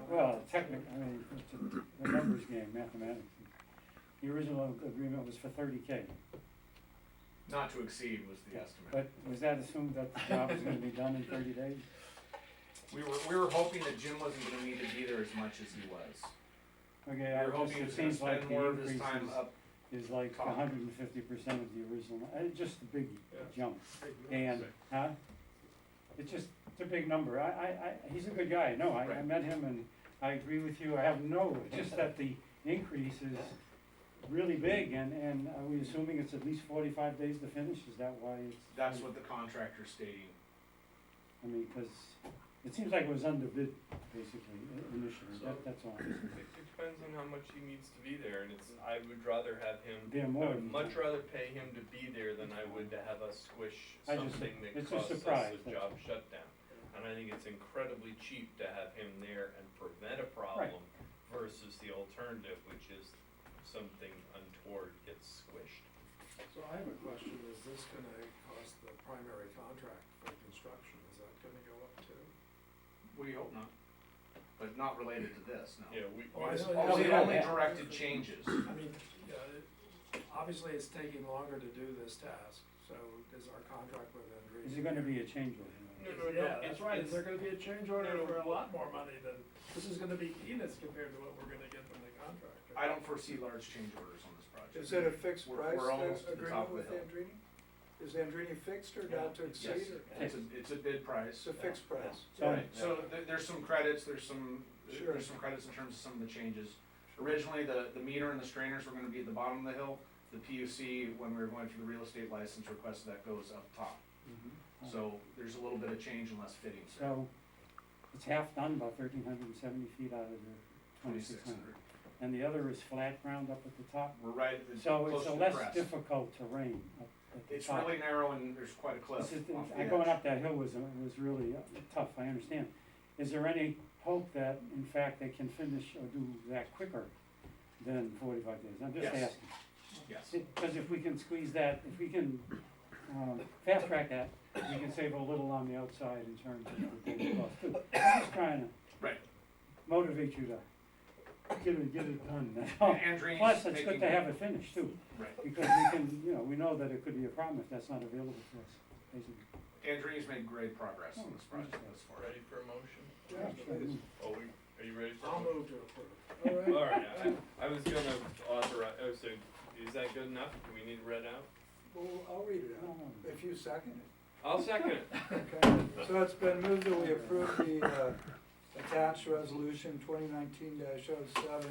Well, technically, it's a numbers game, mathematics. The original agreement was for 30K, Not to exceed was the estimate. but was that assumed that the job was gonna be done in 30 days? We were hoping that Jim wasn't gonna need to be there as much as he was. Okay, We were hoping he it was gonna seems like spend the more of his increase time up. is like top. 150% of the original, just a big jump. And, it's a big number. He's a good guy, no, I met him and I agree with you, I have just that the increase is really big, and are we assuming it's at least 45 days to finish, is that why it's? That's what the contractor's stating. I mean, cause it seems like it was underbid, basically, initially, that's all. It depends on how much he needs to be there, and I would rather have him, There I more would than much that. rather pay him to be there than I would to have us squish something that it's a costs us surprise, a job shutdown. And I think it's incredibly cheap to have him there and prevent a problem versus the alternative, which is something untoward gets squished. So I have a question, is this gonna cost the primary contract for construction, is that gonna go up too? We hope not, but not related to this, no. Yeah, we, Oh, I It's know, only yeah. directed changes. I mean, obviously it's taking longer to do this task, so is our contract with Andrees? Is it gonna be a change order? Yeah, that's right, is there gonna be a change order No, no. for a lot more money than, this is gonna be peanuts compared to what we're gonna get from the contractor? I don't foresee large change orders on this project. Is it a fixed We're price almost to the agreement top of with the hill. Andrini? Is Andrini fixed or not to Yes, exceed, or? it's a bid price. It's a fixed price. So- Right, so there's some credits, there's some credits in terms of some of the changes. Originally, the meter and the strainers were gonna be at the bottom of the hill. The PUC, when we were going through the real estate license, requested that goes up top. So there's a little bit of change and less fittings. So, it's half done, about 1,370 feet out of the 2,600. And the other is flat ground up at the top? We're right, it's So close it's to a the less crest. difficult terrain up at the It's top. really narrow and there's quite a cliff This is- off the Going edge. up that hill was really tough, I understand. Is there any hope that, in fact, they can finish or do that quicker than 45 days? I'm just Yes. asking. Yes. Because if we can squeeze that, if we can fast track that, we can save a little on the outside in terms of the total cost too. I'm just trying to Right. motivate you to get it done, that's all. Andrini's Plus, it's good taking- to have it finished too, Right. because we can, we know that it could be a problem if that's not available to us, basically. Andrini's made great progress on this project thus far. ready for a motion? Yeah, sure. Oh, Are you ready? I'll move to approve. All right. All right, I was gonna authorize, oh, so is that good enough? Do we need it read out? Well, I'll read it out, if you second it. I'll second it. Okay, so it's been moved that we approve the attached resolution 2019-07.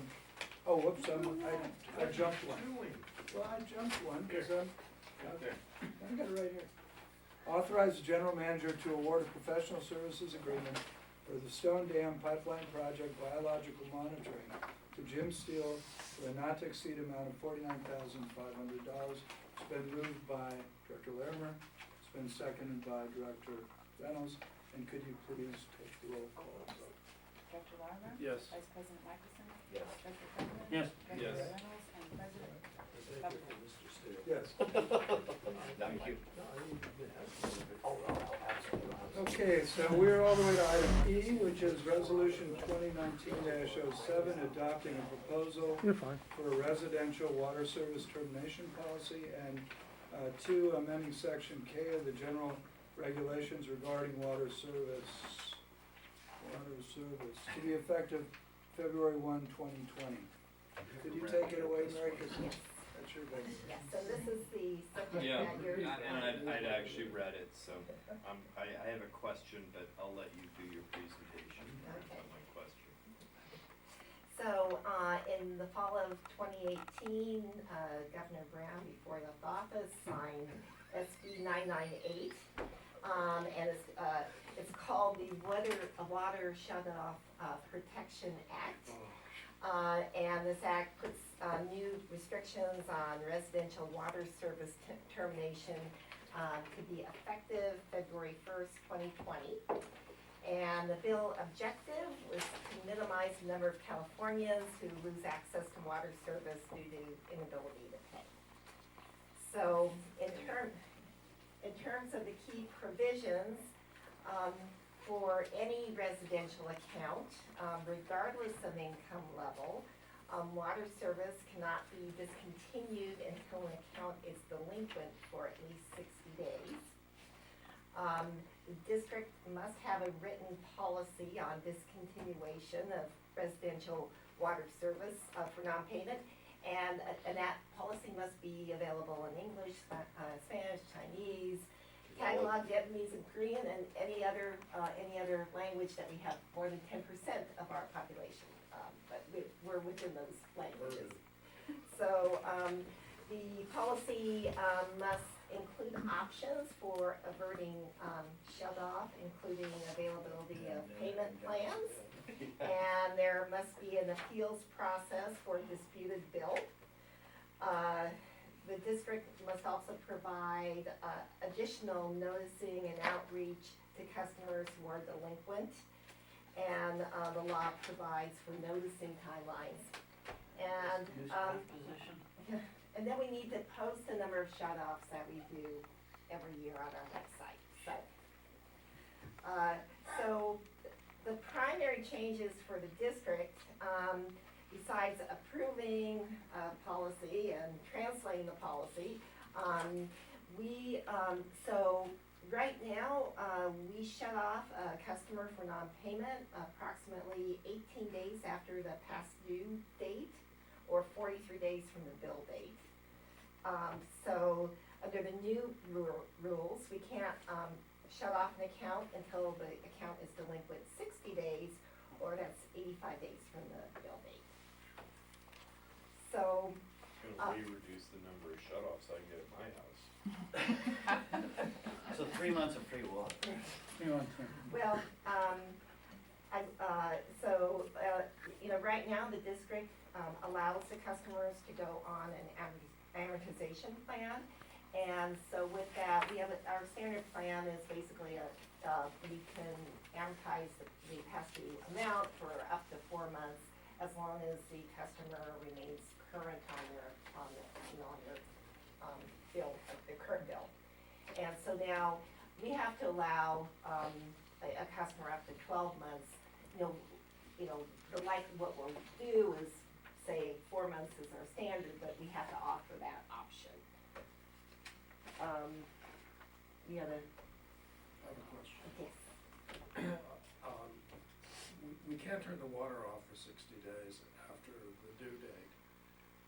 Oh, whoops, I jumped one. Well, I jumped one, because Right there. I got it right here. Authorize the general manager to award a professional services agreement for the Stone Dam Pipeline Project biological monitoring to Jim Steele for a not to exceed amount of $49,500. It's been moved by Director Larimer, it's been seconded by Director Reynolds, and could you please take the roll call? Director Larimer? Yes. Vice President Michelson? Yes. Director Peppermint? Yes. Director Yes. Reynolds and President Peppermint. Yes. Thank you. Okay, so we're all the way to item E, which is resolution 2019-07, adopting a proposal You're fine. for a residential water service termination policy, and 2, amending section K of the general regulations regarding water service. Water service, to be effective February 1, 2020. Could you take it away, Mary, 'cause that's your baby. Yes, so this is the subject Yeah, that you're. and I'd actually read it, so I have a question, but I'll let you do your presentation on Okay. my question. So, in the fall of 2018, Governor Brown, before he left office, signed SB 998. And it's called the Water Shutoff Protection Act. And this act puts new restrictions on residential water service termination to be effective February 1st, 2020. And the bill objective was to minimize the number of Californians who lose access to water service due to inability to pay. So in terms of the key provisions, for any residential account, regardless of income level, water service cannot be discontinued until an account is delinquent for at least 60 days. The district must have a written policy on discontinuation of residential water service for non-payment, and that policy must be available in English, Spanish, Chinese, Tagalog, Vietnamese, and Korean, and any other language that we have more than 10% of our population, but we're within those languages. So the policy must include options for averting shut-off, including availability of payment plans, and there must be an appeals process for a disputed bill. The district must also provide additional noticing and outreach to customers who are delinquent, and the law provides for noticing timelines. And and then we need to post the number of shut-offs that we do every year on our website. So the primary changes for the district, besides approving policy and translating the policy, so right now, we shut off a customer for non-payment approximately 18 days after the past due date, or 43 days from the bill date. So under the new rules, we can't shut off an account until the account is delinquent 60 days, or that's 85 days from the bill date. So, Can we reduce the number of shut-offs I get at my house? So 3 months of free water. well, right now, the district allows the customers to go on an amortization plan. And so with that, our standard plan is basically we can amortize the past due amount for up to 4 months, as long as the customer remains current on their bill, their current bill. And so now, we have to allow a customer up to 12 months. What we'll do is say 4 months is our standard, but we have to offer that option. You have a, I have a question. yes. We can't turn the water off for 60 days after the due date.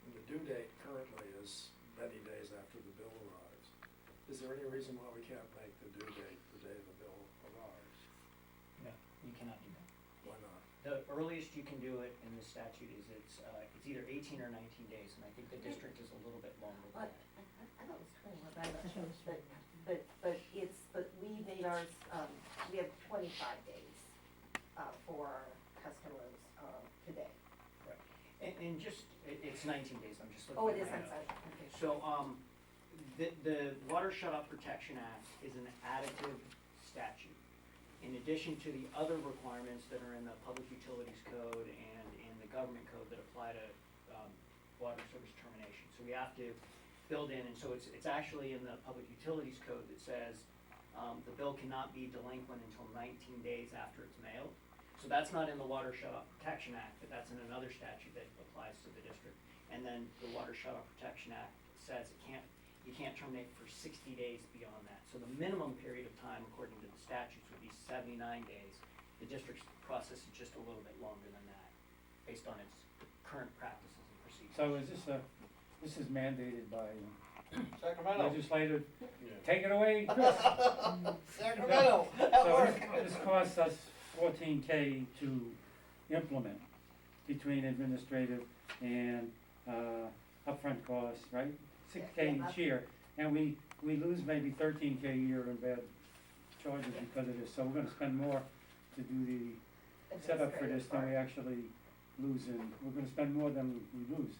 And the due date currently is many days after the bill arrives. Is there any reason why we can't make the due date the day the bill arrives? No, you cannot do that. Why not? The earliest you can do it in the statute is it's either 18 or 19 days, and I think the district is a little bit longer than But that. I thought it was 21, but I'm not sure. But we made ours, we have 25 days for our customers today. And just, it's 19 days, I'm just looking Oh, at it is, my I'm notes. sorry. Okay. So, the Water Shut-Off Protection Act is an additive statute. In addition to the other requirements that are in the Public Utilities Code and in the Government Code that apply to, water service termination. So we have to build in, and so it's actually in the Public Utilities Code that says, the bill cannot be delinquent until 19 days after it's mailed. So that's not in the Water Shut-Off Protection Act, but that's in another statute that applies to the district. And then the Water Shut-Off Protection Act says you can't terminate for 60 days beyond that. So the minimum period of time, according to the statutes, would be 79 days. The district's process is just a little bit longer than that, based on its current practices and procedures. So is this is mandated by Sacramento. legislative, Yeah. take it away, Chris. Sacramento, at So work. this costs us $14K to implement between administrative and, upfront costs, right? $6K each year, and we lose maybe $13K a year in bad charges because of this, so we're gonna spend more to do the setup for this than we actually lose in, we're gonna spend more than we lose,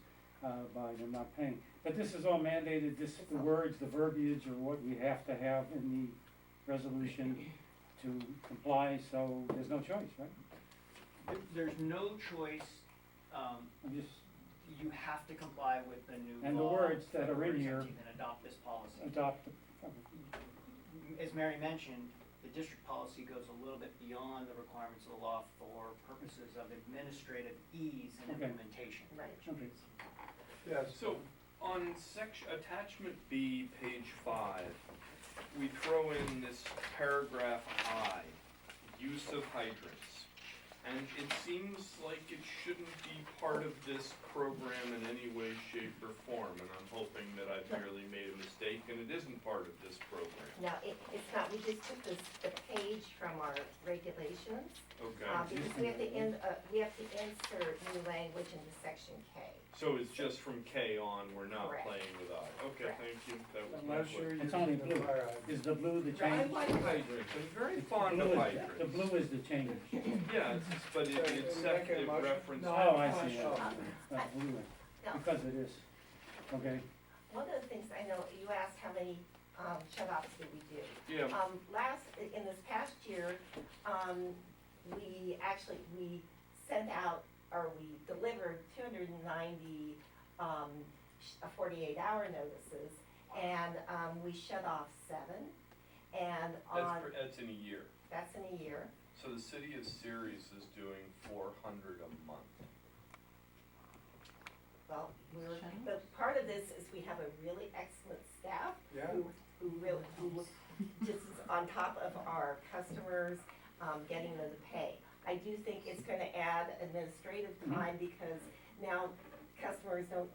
by them not paying. But this is all mandated, the words, the verbiage, or what we have to have in the resolution to comply, so there's no choice, right? There's no choice, I'm just you have to comply with the new law. And the words that are in February here 17th and adopt this policy. adopt the, As Mary mentioned, the district policy goes a little bit beyond the requirements of the law for purposes of administrative ease and Okay. implementation. Right. okay. Yes. So, on attachment B, page 5, we throw in this paragraph I, use of hydrants. And it seems like it shouldn't be part of this program in any way, shape, or form, and I'm hoping that I've merely made a mistake, and it isn't part of this program. No, it's not, we just took the page from our regulations, Okay, because we have to insert new language into section K. so it's just from K on, we're not Correct. playing with I. Okay, Correct. thank you, that was my Unless you're question. It's only using the blue. fire hydrant. Is the blue the I change? like hydrants, I'm very fond Blue of is- hydrants. The blue is the change. Yeah, but So, it's are we making a it motion? references. No, Oh, I I'm see, not yeah. sure. That's blue, No. because it is, okay. One of the things, I know, you asked how many shut-offs did we do? Yeah, In this past year, we sent out, or we delivered 290 48-hour notices, and we shut off 7, and that's in a year. that's in a year. So the city of Ceres is doing 400 a month. Well, but part of this is we have a really excellent staff Yeah. who just is on top of our customers, getting them to pay. I do think it's gonna add administrative time because now customers don't,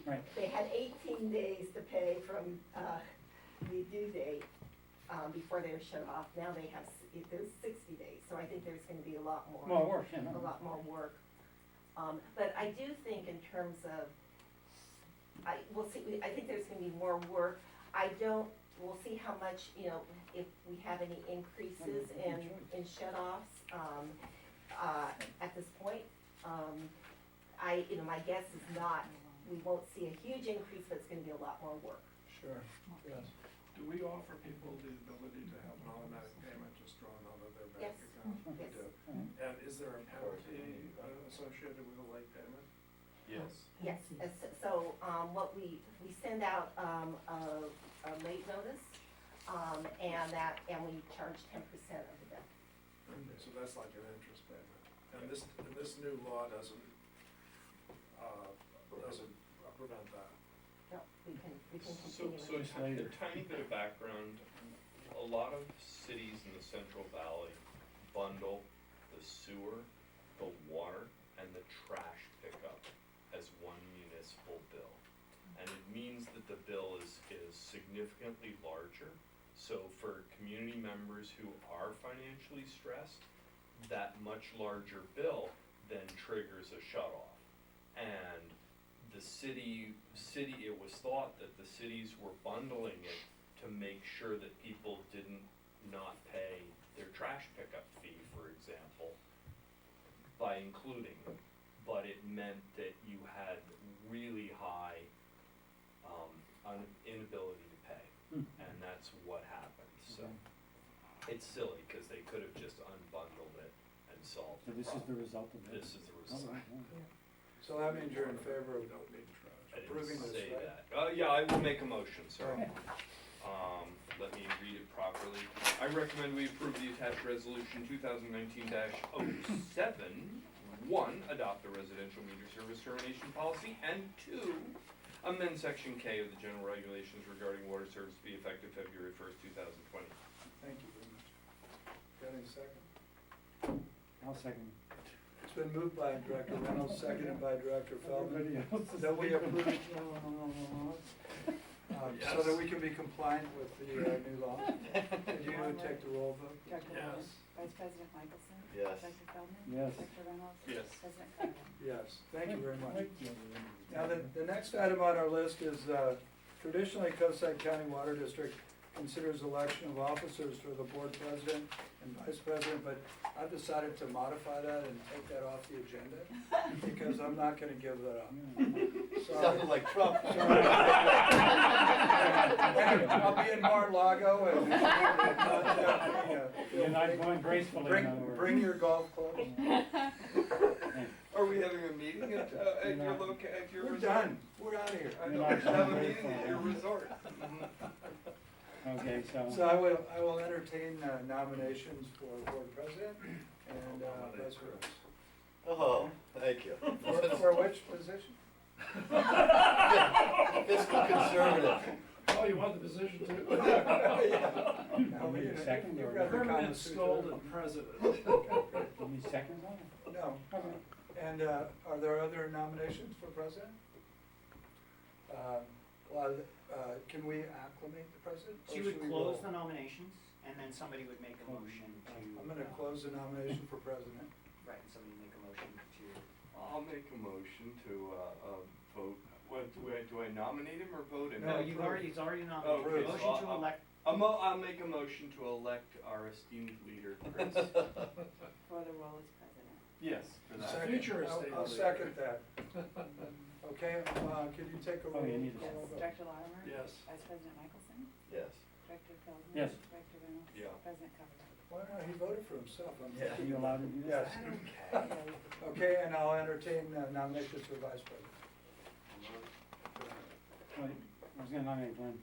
Right. they had 18 days to pay from, the due date, before they were shut off. Now they have, there's 60 days, so I think there's gonna be a lot more. More work, you A know. lot more work. But I do think in terms of, we'll see, I think there's gonna be more work. We'll see how much, if we have any increases in shut-offs, at this point. My guess is not, we won't see a huge increase, but it's gonna be a lot more work. Sure, yes. Do we offer people the ability to have an automatic payment just drawn out of their bank Yes. account? We Yes. do. And is there a penalty associated with a late payment? Yes. Yes, so, what we send out, a late notice, and we charge 10% of the bill. So that's like an interest payment. And this new law doesn't prevent that. No, we can So, continue. so a tiny bit of background, a lot of cities in the Central Valley bundle the the sewer, the water, and the trash pickup as one municipal bill. And it means that the bill is significantly larger. So for community members who are financially stressed, that much larger bill then triggers a shut-off. And the city, it was thought that the cities were bundling it to make sure that people didn't not pay their trash pickup fee, for example, by including it. But it meant that you had really high inability to pay, and that's what happened. So it's silly, because they could have just unbundled it and solved So the this is the problem. result of it? This is the All result. right, So that means you're in favor of We don't need trash. I didn't approving this, say right? that. Yeah, I will make a motion, sir. Oh. Let me read it properly. I recommend we approve the attached resolution 2019-07. 1, adopt the residential meter service termination policy, and 2, amend section K of the general regulations regarding water service to be effective February 1st, 2020. Thank you very much. Got any second? I'll second. It's been moved by Director Reynolds, seconded by Director Everybody Feldman, else is that we approve, Yes. so that we can be compliant with the new law. Could you take the roll vote? Director Yes. Lawrence, Vice President Michelson. Yes. Director Feldman. Yes. Director Reynolds. Yes. President Conley. Yes, thank you very much. Now, the next item on our list is, traditionally, Coastside County Water District considers election of officers for the board president and vice president, but I've decided to modify that and take that off the agenda, because I'm not gonna give that up. Sorry. Sounded like Trump. I'll be in Mar-a-Lago and, You're not going gracefully, in other words. bring your golf clubs. Are we having a meeting at your We're resort? done, we're out of here. I You're know, not we should have a going meeting at your resort. Okay, So so, I will entertain nominations for board president and vice president. Oh, thank you. For which position? Fiscal conservative. Oh, you want the position too? Now, we need a second you've or- got the Permanent Kama Sutra. scolded president. you need seconds on it? No. Okay. And are there other nominations for president? Can we acclimate the president? or So you should would we close roll? the nominations, and then somebody would make a motion to. I'm gonna close the nomination for president. Right, and somebody make a motion to. I'll make a motion to vote. What, do I nominate him or vote him? No, He's approved. already Oh, nominated. okay, Motion so to I'll- elect. I'll make a motion to elect our esteemed leader, Chris. For the role as president. Yes, for that. Second. Future I'll estate second that. Okay, could you take a roll? Oh, you need a Yes. call vote? Director Larimer. Yes. Vice President Michelson. Yes. Director Feldman. Yes. Director Reynolds. Yeah. President Conley. Why not, he voted for himself. I'm Yeah. Are thinking you allowed to do Yes. that? Okay, and I'll entertain nominations for vice president. Well, I was gonna nominate Glenn.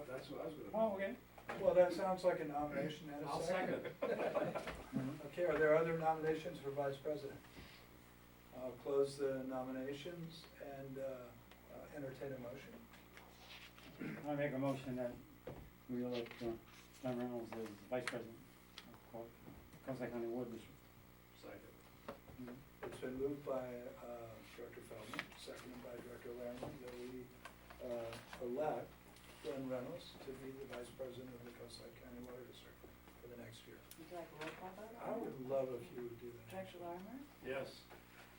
That's what I was gonna. Oh, okay. Well, that sounds like a nomination and a I'll second. second. Okay, are there other nominations for vice president? I'll close the nominations and entertain a motion. I make a motion that we elect Glenn Reynolds as vice president of Coastside County Water District. Second. It's been moved by Director Feldman, seconded by Director Larimer, that we elect Glenn Reynolds to be the vice president of the Coastside County Water District for the next year. Would you like a roll call vote? I would love if you would do that. Director Larimer. Yes.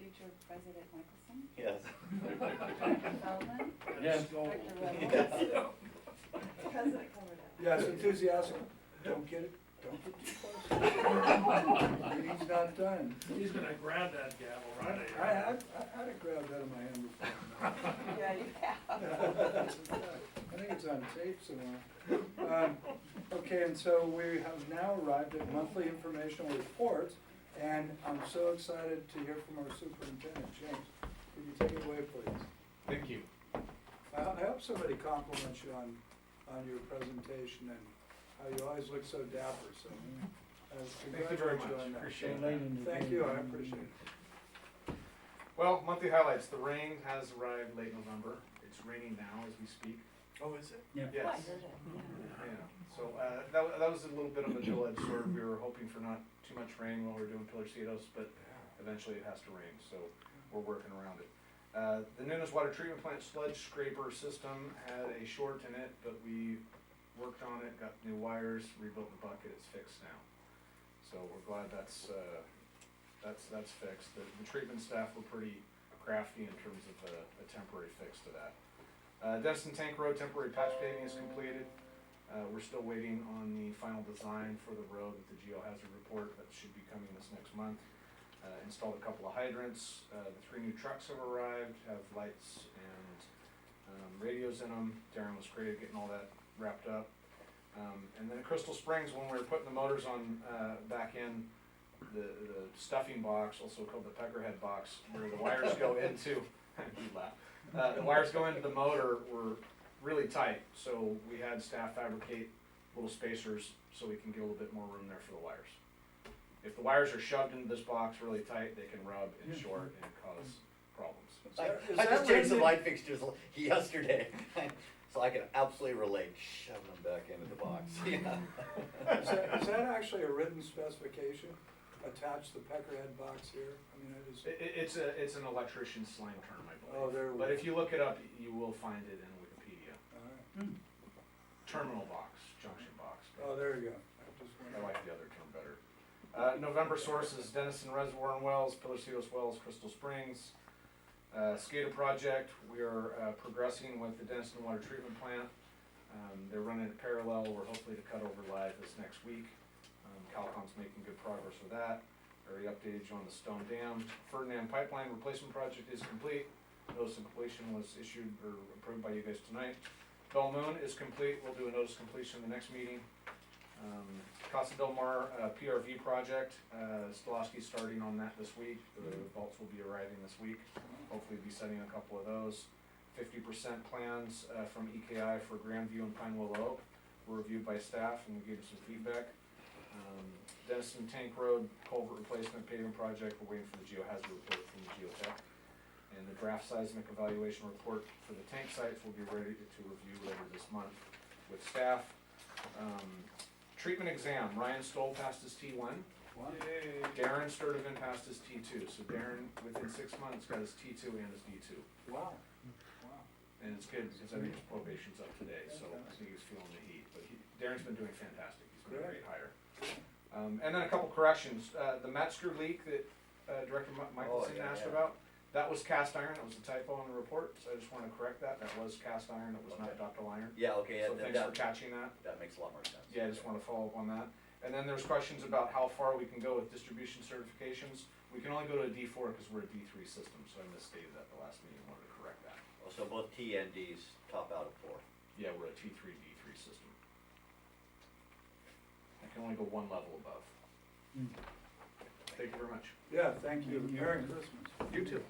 Future President Michelson. Yes. Director Feldman. Yes. Director Yes. Reynolds. President Coverdale. Yes, enthusiastic. Don't get too close. Meeting's not done. He's gonna grab that gavel right at your I hand. had it grabbed out of my hand before. Yeah, you have. I think it's on tape somewhere. Okay, and so we have now arrived at monthly informational reports, and I'm so excited to hear from our superintendent, James. Could you take it away, please? Thank you. I hope somebody compliments you on your presentation and how you always look so dapper, so Thank you very congratulate you on much, that. appreciate So it. late in the Thank day. you, I appreciate it. Well, monthly highlights, the rain has arrived late November, it's raining now as we speak. Oh, is it? Yeah. Yes. Oh, I heard it, yeah. Yeah, so, that was a little bit of a double-edged sword. We were hoping for not too much rain while we were doing Pilarcitos, but eventually it has to rain, so we're working around it. The Nunes Water Treatment Plant sludge scraper system had a short in it, but we worked on it, got new wires, rebuilt the bucket, it's fixed now. So we're glad that's fixed. The treatment staff were pretty crafty in terms of a temporary fix to that. Denison Tank Road temporary patch paving is completed. We're still waiting on the final design for the road with the geohazard report that should be coming this next month. Installed a couple of hydrants. The 3 new trucks have arrived, have lights and radios in them. Darren was great at getting all that wrapped up. And then at Crystal Springs, when we were putting the motors on back in, the stuffing box, also called the peckerhead box, where the wires go into, you laugh, the wires go into the motor were really tight, so we had staff fabricate little spacers so we can get a little bit more room there for the wires. If the wires are shoved into this box really tight, they can rub and short and cause problems. Is I that just changed the written in- light fixtures yesterday, so I can absolutely relate shoving them back into the box. Yeah. Is that actually a written specification? Attach the peckerhead box here? I mean, I just, It's an electrician's slang term, I believe. Oh, there we But go. if you look it up, you will find it in Wikipedia. all right. Terminal box, junction box. Oh, there you go. I just I wondered. like the other term better. November sources, Denison Reservoir and Wells, Pilarcitos Wells, Crystal Springs. SCADA project, we are progressing with the Denison Water Treatment Plant. They're running it parallel, we're hopefully to cut over live this next week. Calcon's making good progress with that. Already updated you on the Stone Dam. Ferdinand Pipeline Replacement Project is complete. Notice of completion was issued or approved by you guys tonight. Bell Moon is complete, we'll do a notice of completion in the next meeting. Casa Del Mar PRV project, Stolowski's starting on that this week. The bolts will be arriving this week. Hopefully be sending a couple of those. 50% plans from EKI for Grandview and Pinewell Oak were reviewed by staff and we gave them some feedback. Denison Tank Road culvert replacement paving project, we're waiting for the geohazard report from the geotech. And the draft seismic evaluation report for the tank sites will be ready to review later this month with staff. Treatment exam, Ryan Stoll passed his T1. Wow. Darren Sturdivant passed his T2, so Darren, within 6 months, got his T2 and his D2. Wow. Wow. And it's good, because I think his probation's up today, so I think he's feeling the heat, but Darren's been doing fantastic, he's been a great hire. And then a couple corrections, the mat screw leak that Director Michelson asked about, that was cast iron, that was a typo in the report, so I just wanna correct that, that was cast iron, that was not ductile iron. Yeah, okay, So thanks for catching that. that makes a lot more sense. Yeah, I just wanna follow up on that. And then there's questions about how far we can go with distribution certifications. We can only go to a D4 because we're a D3 system, so I misstated that the last meeting, wanted to correct that. Oh, so both T and Ds top out at 4. Yeah, we're a T3, D3 system. I can only go one level above. Thank you very much. Yeah, thank you. Merry Christmas. You too.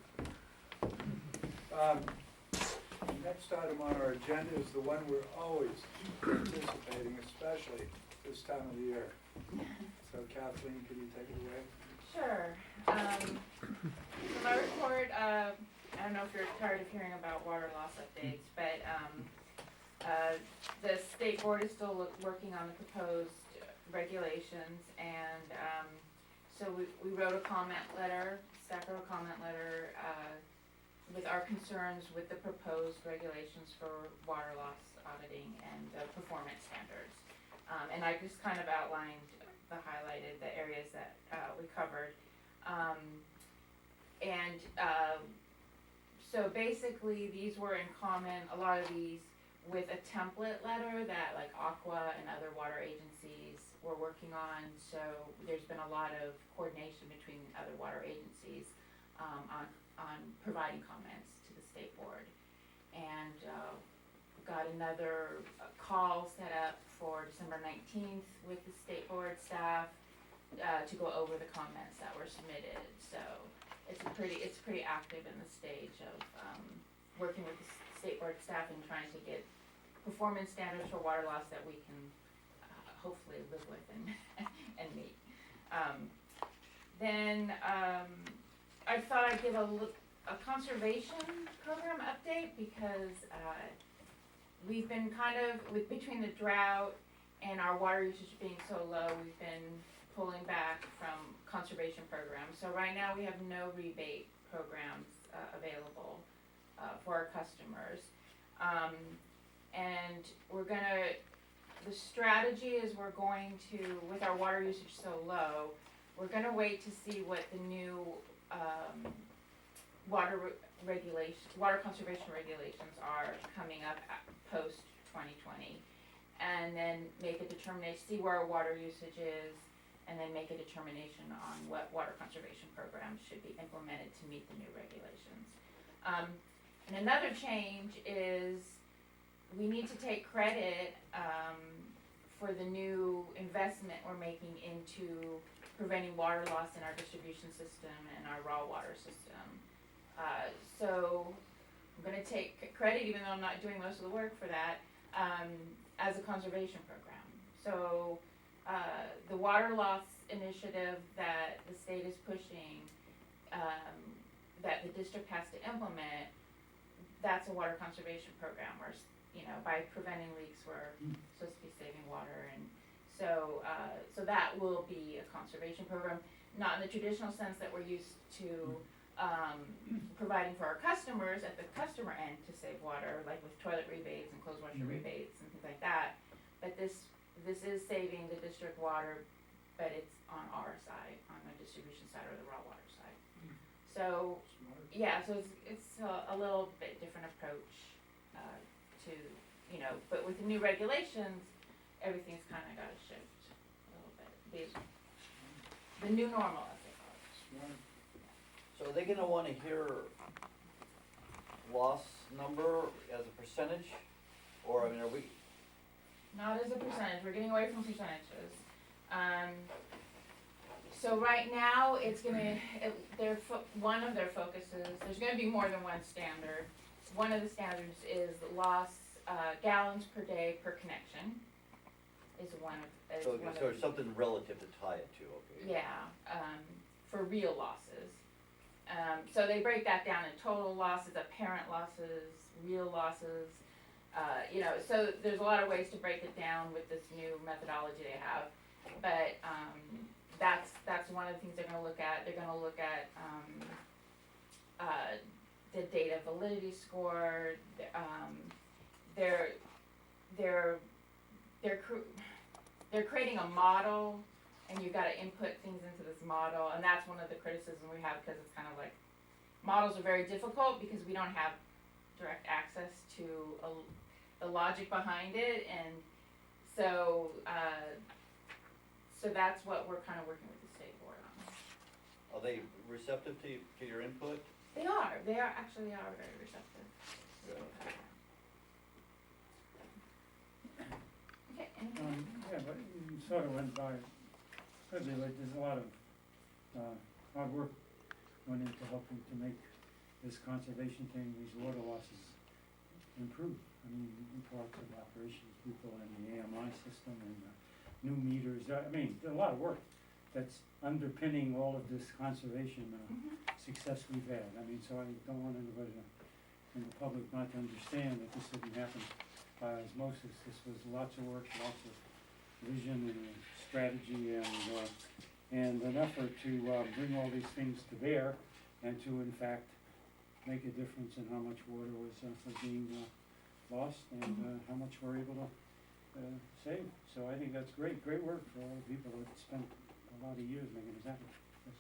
Next item on our agenda is the one we're always anticipating, especially this time of the year. So Kathleen, can you take it away? Sure. For my report, I don't know if you're tired of hearing about water loss updates, but the state board is still working on the proposed regulations, and so we wrote a comment letter, staff wrote a comment letter with our concerns with the proposed regulations for water loss auditing and performance standards. And I just kind of outlined highlighted the areas that we covered. So basically these were in common, a lot of these with a template letter that like Aqua and other water agencies were working on. So there's been a lot of coordination between other water agencies on providing comments to the state board. And got another call set up for December 19th with the state board staff to go over the comments that were submitted. So it's pretty active in the stage of working with the state board staff and trying to get performance standards for water loss that we can hopefully live with and meet. Then I thought I'd give a conservation program update because we've been kind of, between the drought and our water usage being so low, we've been pulling back from conservation programs. So right now, we have no rebate programs available for our customers. And the strategy is we're going to, with our water usage so low, we're gonna wait to see what the new water conservation regulations are coming up post 2020, and then make a determination, see where our water usage is, and then make a determination on what water conservation programs should be implemented to meet the new regulations. And another change is we need to take credit for the new investment we're making into preventing water loss in our distribution system and our raw water system. So I'm gonna take credit, even though I'm not doing most of the work for that, as a conservation program. So the water loss initiative that the state is pushing, that the district has to implement, that's a water conservation program where, by preventing leaks, we're supposed to be saving water. And so that will be a conservation program, not in the traditional sense that we're used to providing for our customers at the customer end to save water, like with toilet rebates and clothes washer rebates and things like that. But this is saving the district water, but it's on our side, on the distribution side or the raw water side. So, yeah, so it's a little bit different approach to, but with the new regulations, everything's kind of got to shift a little bit. The new normal, as they call it. So are they gonna wanna hear loss number as a percentage? Or, I mean, are we, Not as a percentage, we're getting away from percentages. So right now, it's gonna, one of their focuses, there's gonna be more than one standard. One of the standards is loss, gallons per day per connection, is one of, so it's something relative to tie it to, okay? Yeah, for real losses. So they break that down in total losses, apparent losses, real losses. So there's a lot of ways to break it down with this new methodology they have. But that's one of the things they're gonna look at. They're gonna look at the data validity score. They're creating a model, and you've got to input things into this model, and that's one of the criticisms we have, because it's kind of like, models are very difficult because we don't have direct access to the logic behind it, and so that's what we're kind of working with the state board on. Are they receptive to your input? They are actually very receptive. Okay, anything else? Yeah, but you sort of went by, quickly, like, there's a lot of, hard work went into helping to make this conservation thing, these water losses improve. I mean, in parts of operations, people in the AMI system and new meters, I mean, there's a lot of work that's underpinning all of this conservation success we've had. I mean, so I don't want anybody in the public not to understand that this didn't happen by osmosis. This was lots of work, lots of vision and strategy and an effort to bring all these things to bear and to, in fact, make a difference in how much water was being lost and how much we're able to save. So I think that's great work for all the people that spent a lot of years making this happen. Yes.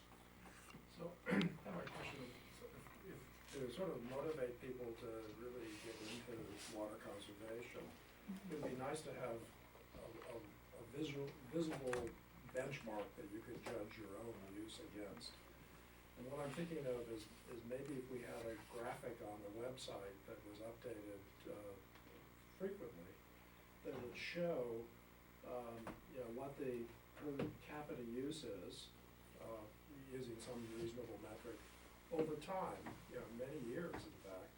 So, my question is, if to sort of motivate people to really get into water conservation, it'd be nice to have a visible benchmark that you could judge your own use against. And what I'm thinking of is maybe if we had a graphic on the website that was updated frequently, that would show, what the per capita use is, using some reasonable metric over time, many years in fact,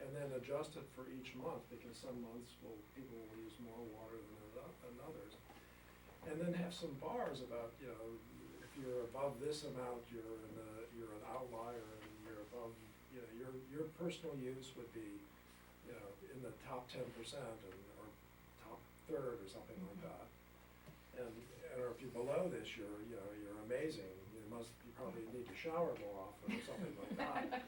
and then adjust it for each month, because some months people will use more water than others. And then have some bars about, if you're above this amount, you're an outlier, and you're above, your personal use would be you know, in the top 10% or top third or something like that. And, or if you're below this, you're amazing, you probably need to shower more often or something like that.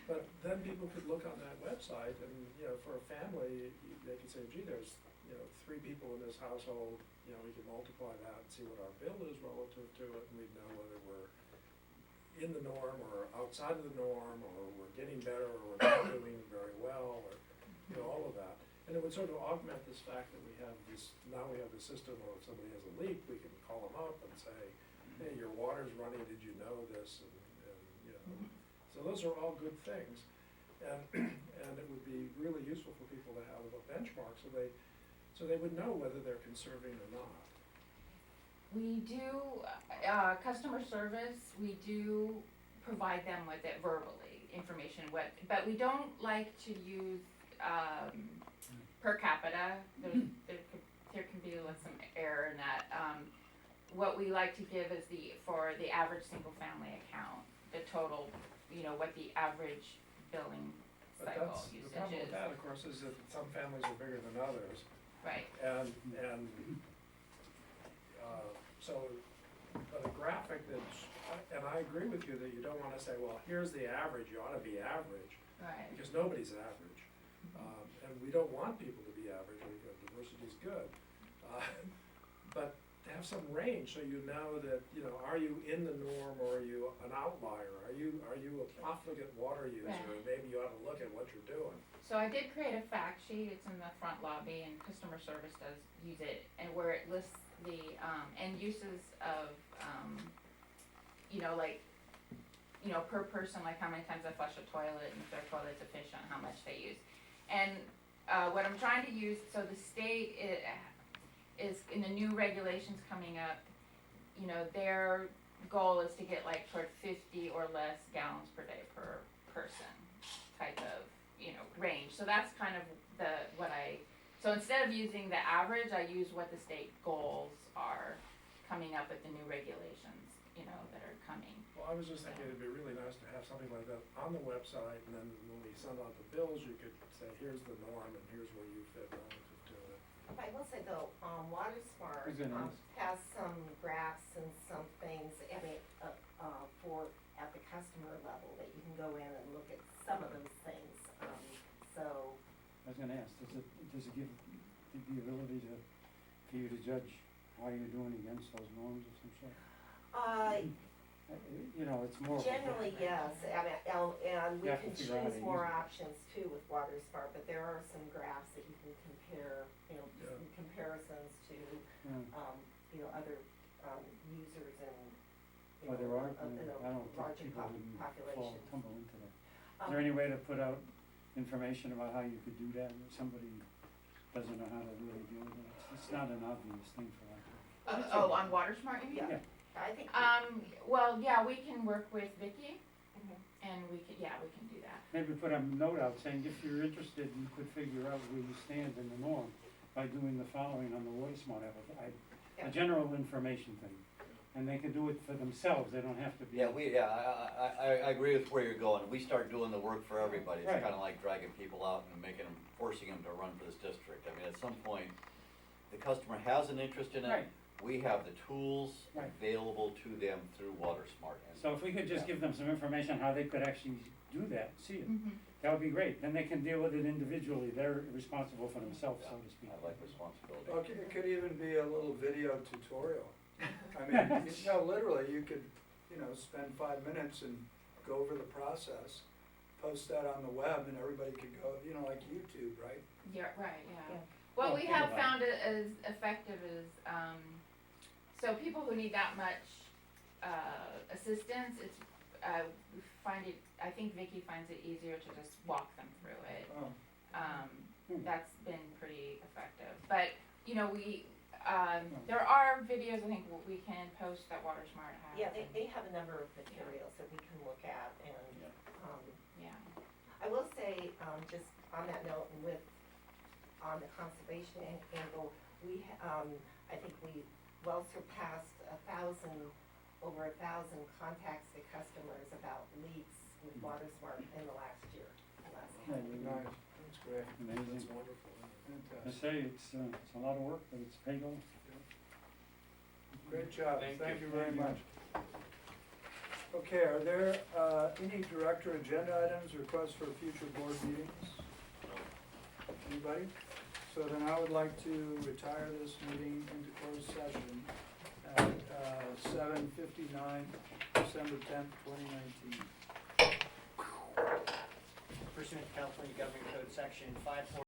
But then people could look on that website and, for a family, they could say, gee, there's, 3 people in this household, we can multiply that and see what our bill is relative to it, and we'd know whether we're in the norm or outside of the norm, or we're getting better or we're not doing very well, or, all of that. And it would sort of augment this fact that we have this system where if somebody has a leak, we can call them up and say, hey, your water's running, did you know this? And so those are all good things. And it would be really useful for people to have a benchmark so they would know whether they're conserving or not. We do, customer service, we do provide them with it verbally, information, but we don't like to use, per capita. There can be some error in that. What we like to give is for the average single-family account, the total, what the average billing But cycle that's, the usage problem is. with that, of course, is that some families are bigger than others. Right. But a graphic and I agree with you that you don't wanna say, well, here's the average, you ought to be average, Right. because nobody's average. And we don't want people to be average, because diversity is good. But to have some range, so you know that, are you in the norm or are you an outlier? Are you a profligate water user? Right. And maybe you ought to look at what you're doing. So I did create a fact sheet, it's in the front lobby, and customer service does use it, and where it lists the, end uses of, per person, like how many times I flush a toilet, and if their toilet's efficient, how much they use. And, what I'm trying to use, so the state is in the new regulations coming up, their goal is to get like toward 50 or less gallons per day per person type of, range. So that's kind of so instead of using the average, I use what the state goals are coming up with the new regulations, that are coming. Well, I was just thinking it'd be really nice to have something like that on the website, and then when we send out the bills, you could say, here's the norm and here's where you fit relative to it. I will say though, WaterSmart, Is it nice? has some graphs and some things, for, at the customer level, that you can go in and look at some of those things, so. I was gonna ask, does it give the ability for you to judge how you're doing against those norms of some sort? It's more. Generally, yes, and we You have can to figure out how choose to more use it. options too with WaterSmart, but there are some graphs that you can compare, some comparisons to, Yeah. other, users and, Well, there are, I don't larger think people wouldn't population. tumble into that. Is there any way to put out information about how you could do that, if somebody doesn't know how to really deal with it? It's not an obvious thing for us. On WaterSmart, you mean? Yeah. I think. Well, yeah, we can work with Vicky, Mhm. and we can do that. Maybe put a note out saying if you're interested, you could figure out where you stand in the norm by doing the following on the WaterSmart app. Yeah. A general information thing. And they can do it for themselves, they don't have to be. I agree with where you're going. We start doing the work for everybody. It's Right. kinda like dragging people out and forcing them to run for this district. I mean, at some point, the customer has an interest in it. Right. We have the tools Right. available to them through WaterSmart. And So if we could just give them some information how they could actually do that, see it, Mm-hmm. that would be great. Then they can deal with it individually, they're responsible for themselves, so to speak. I like responsibility. Okay, it could even be a little video tutorial. I mean, literally, you could, spend 5 minutes and go over the process, post that on the web, and everybody could go, like YouTube, right? Yeah, right, yeah. Yeah. What Well, we think have about found as effective is, so people who need that much, assistance, we find it, I think Vicky finds it easier to just walk them through it. Oh. That's been pretty effective, but, there are videos, I think, we can post that WaterSmart has. Yeah, they have a number of materials that we can look at, and, Yeah. I will say, just on that note, and on the conservation angle, I think we well surpassed over 1,000 contacts to customers about leaks with WaterSmart in the last year. Nice. Great, amazing. That's wonderful. I fantastic. say, it's a lot of work, but it's paid off. Great job, Thank thank you. you very much. Okay, are there any director agenda items, requests for future board meetings? Anybody? So then I would like to retire this meeting into closed session at 7:59, December 10th, 2019. Pursuant to California Government Code Section 540.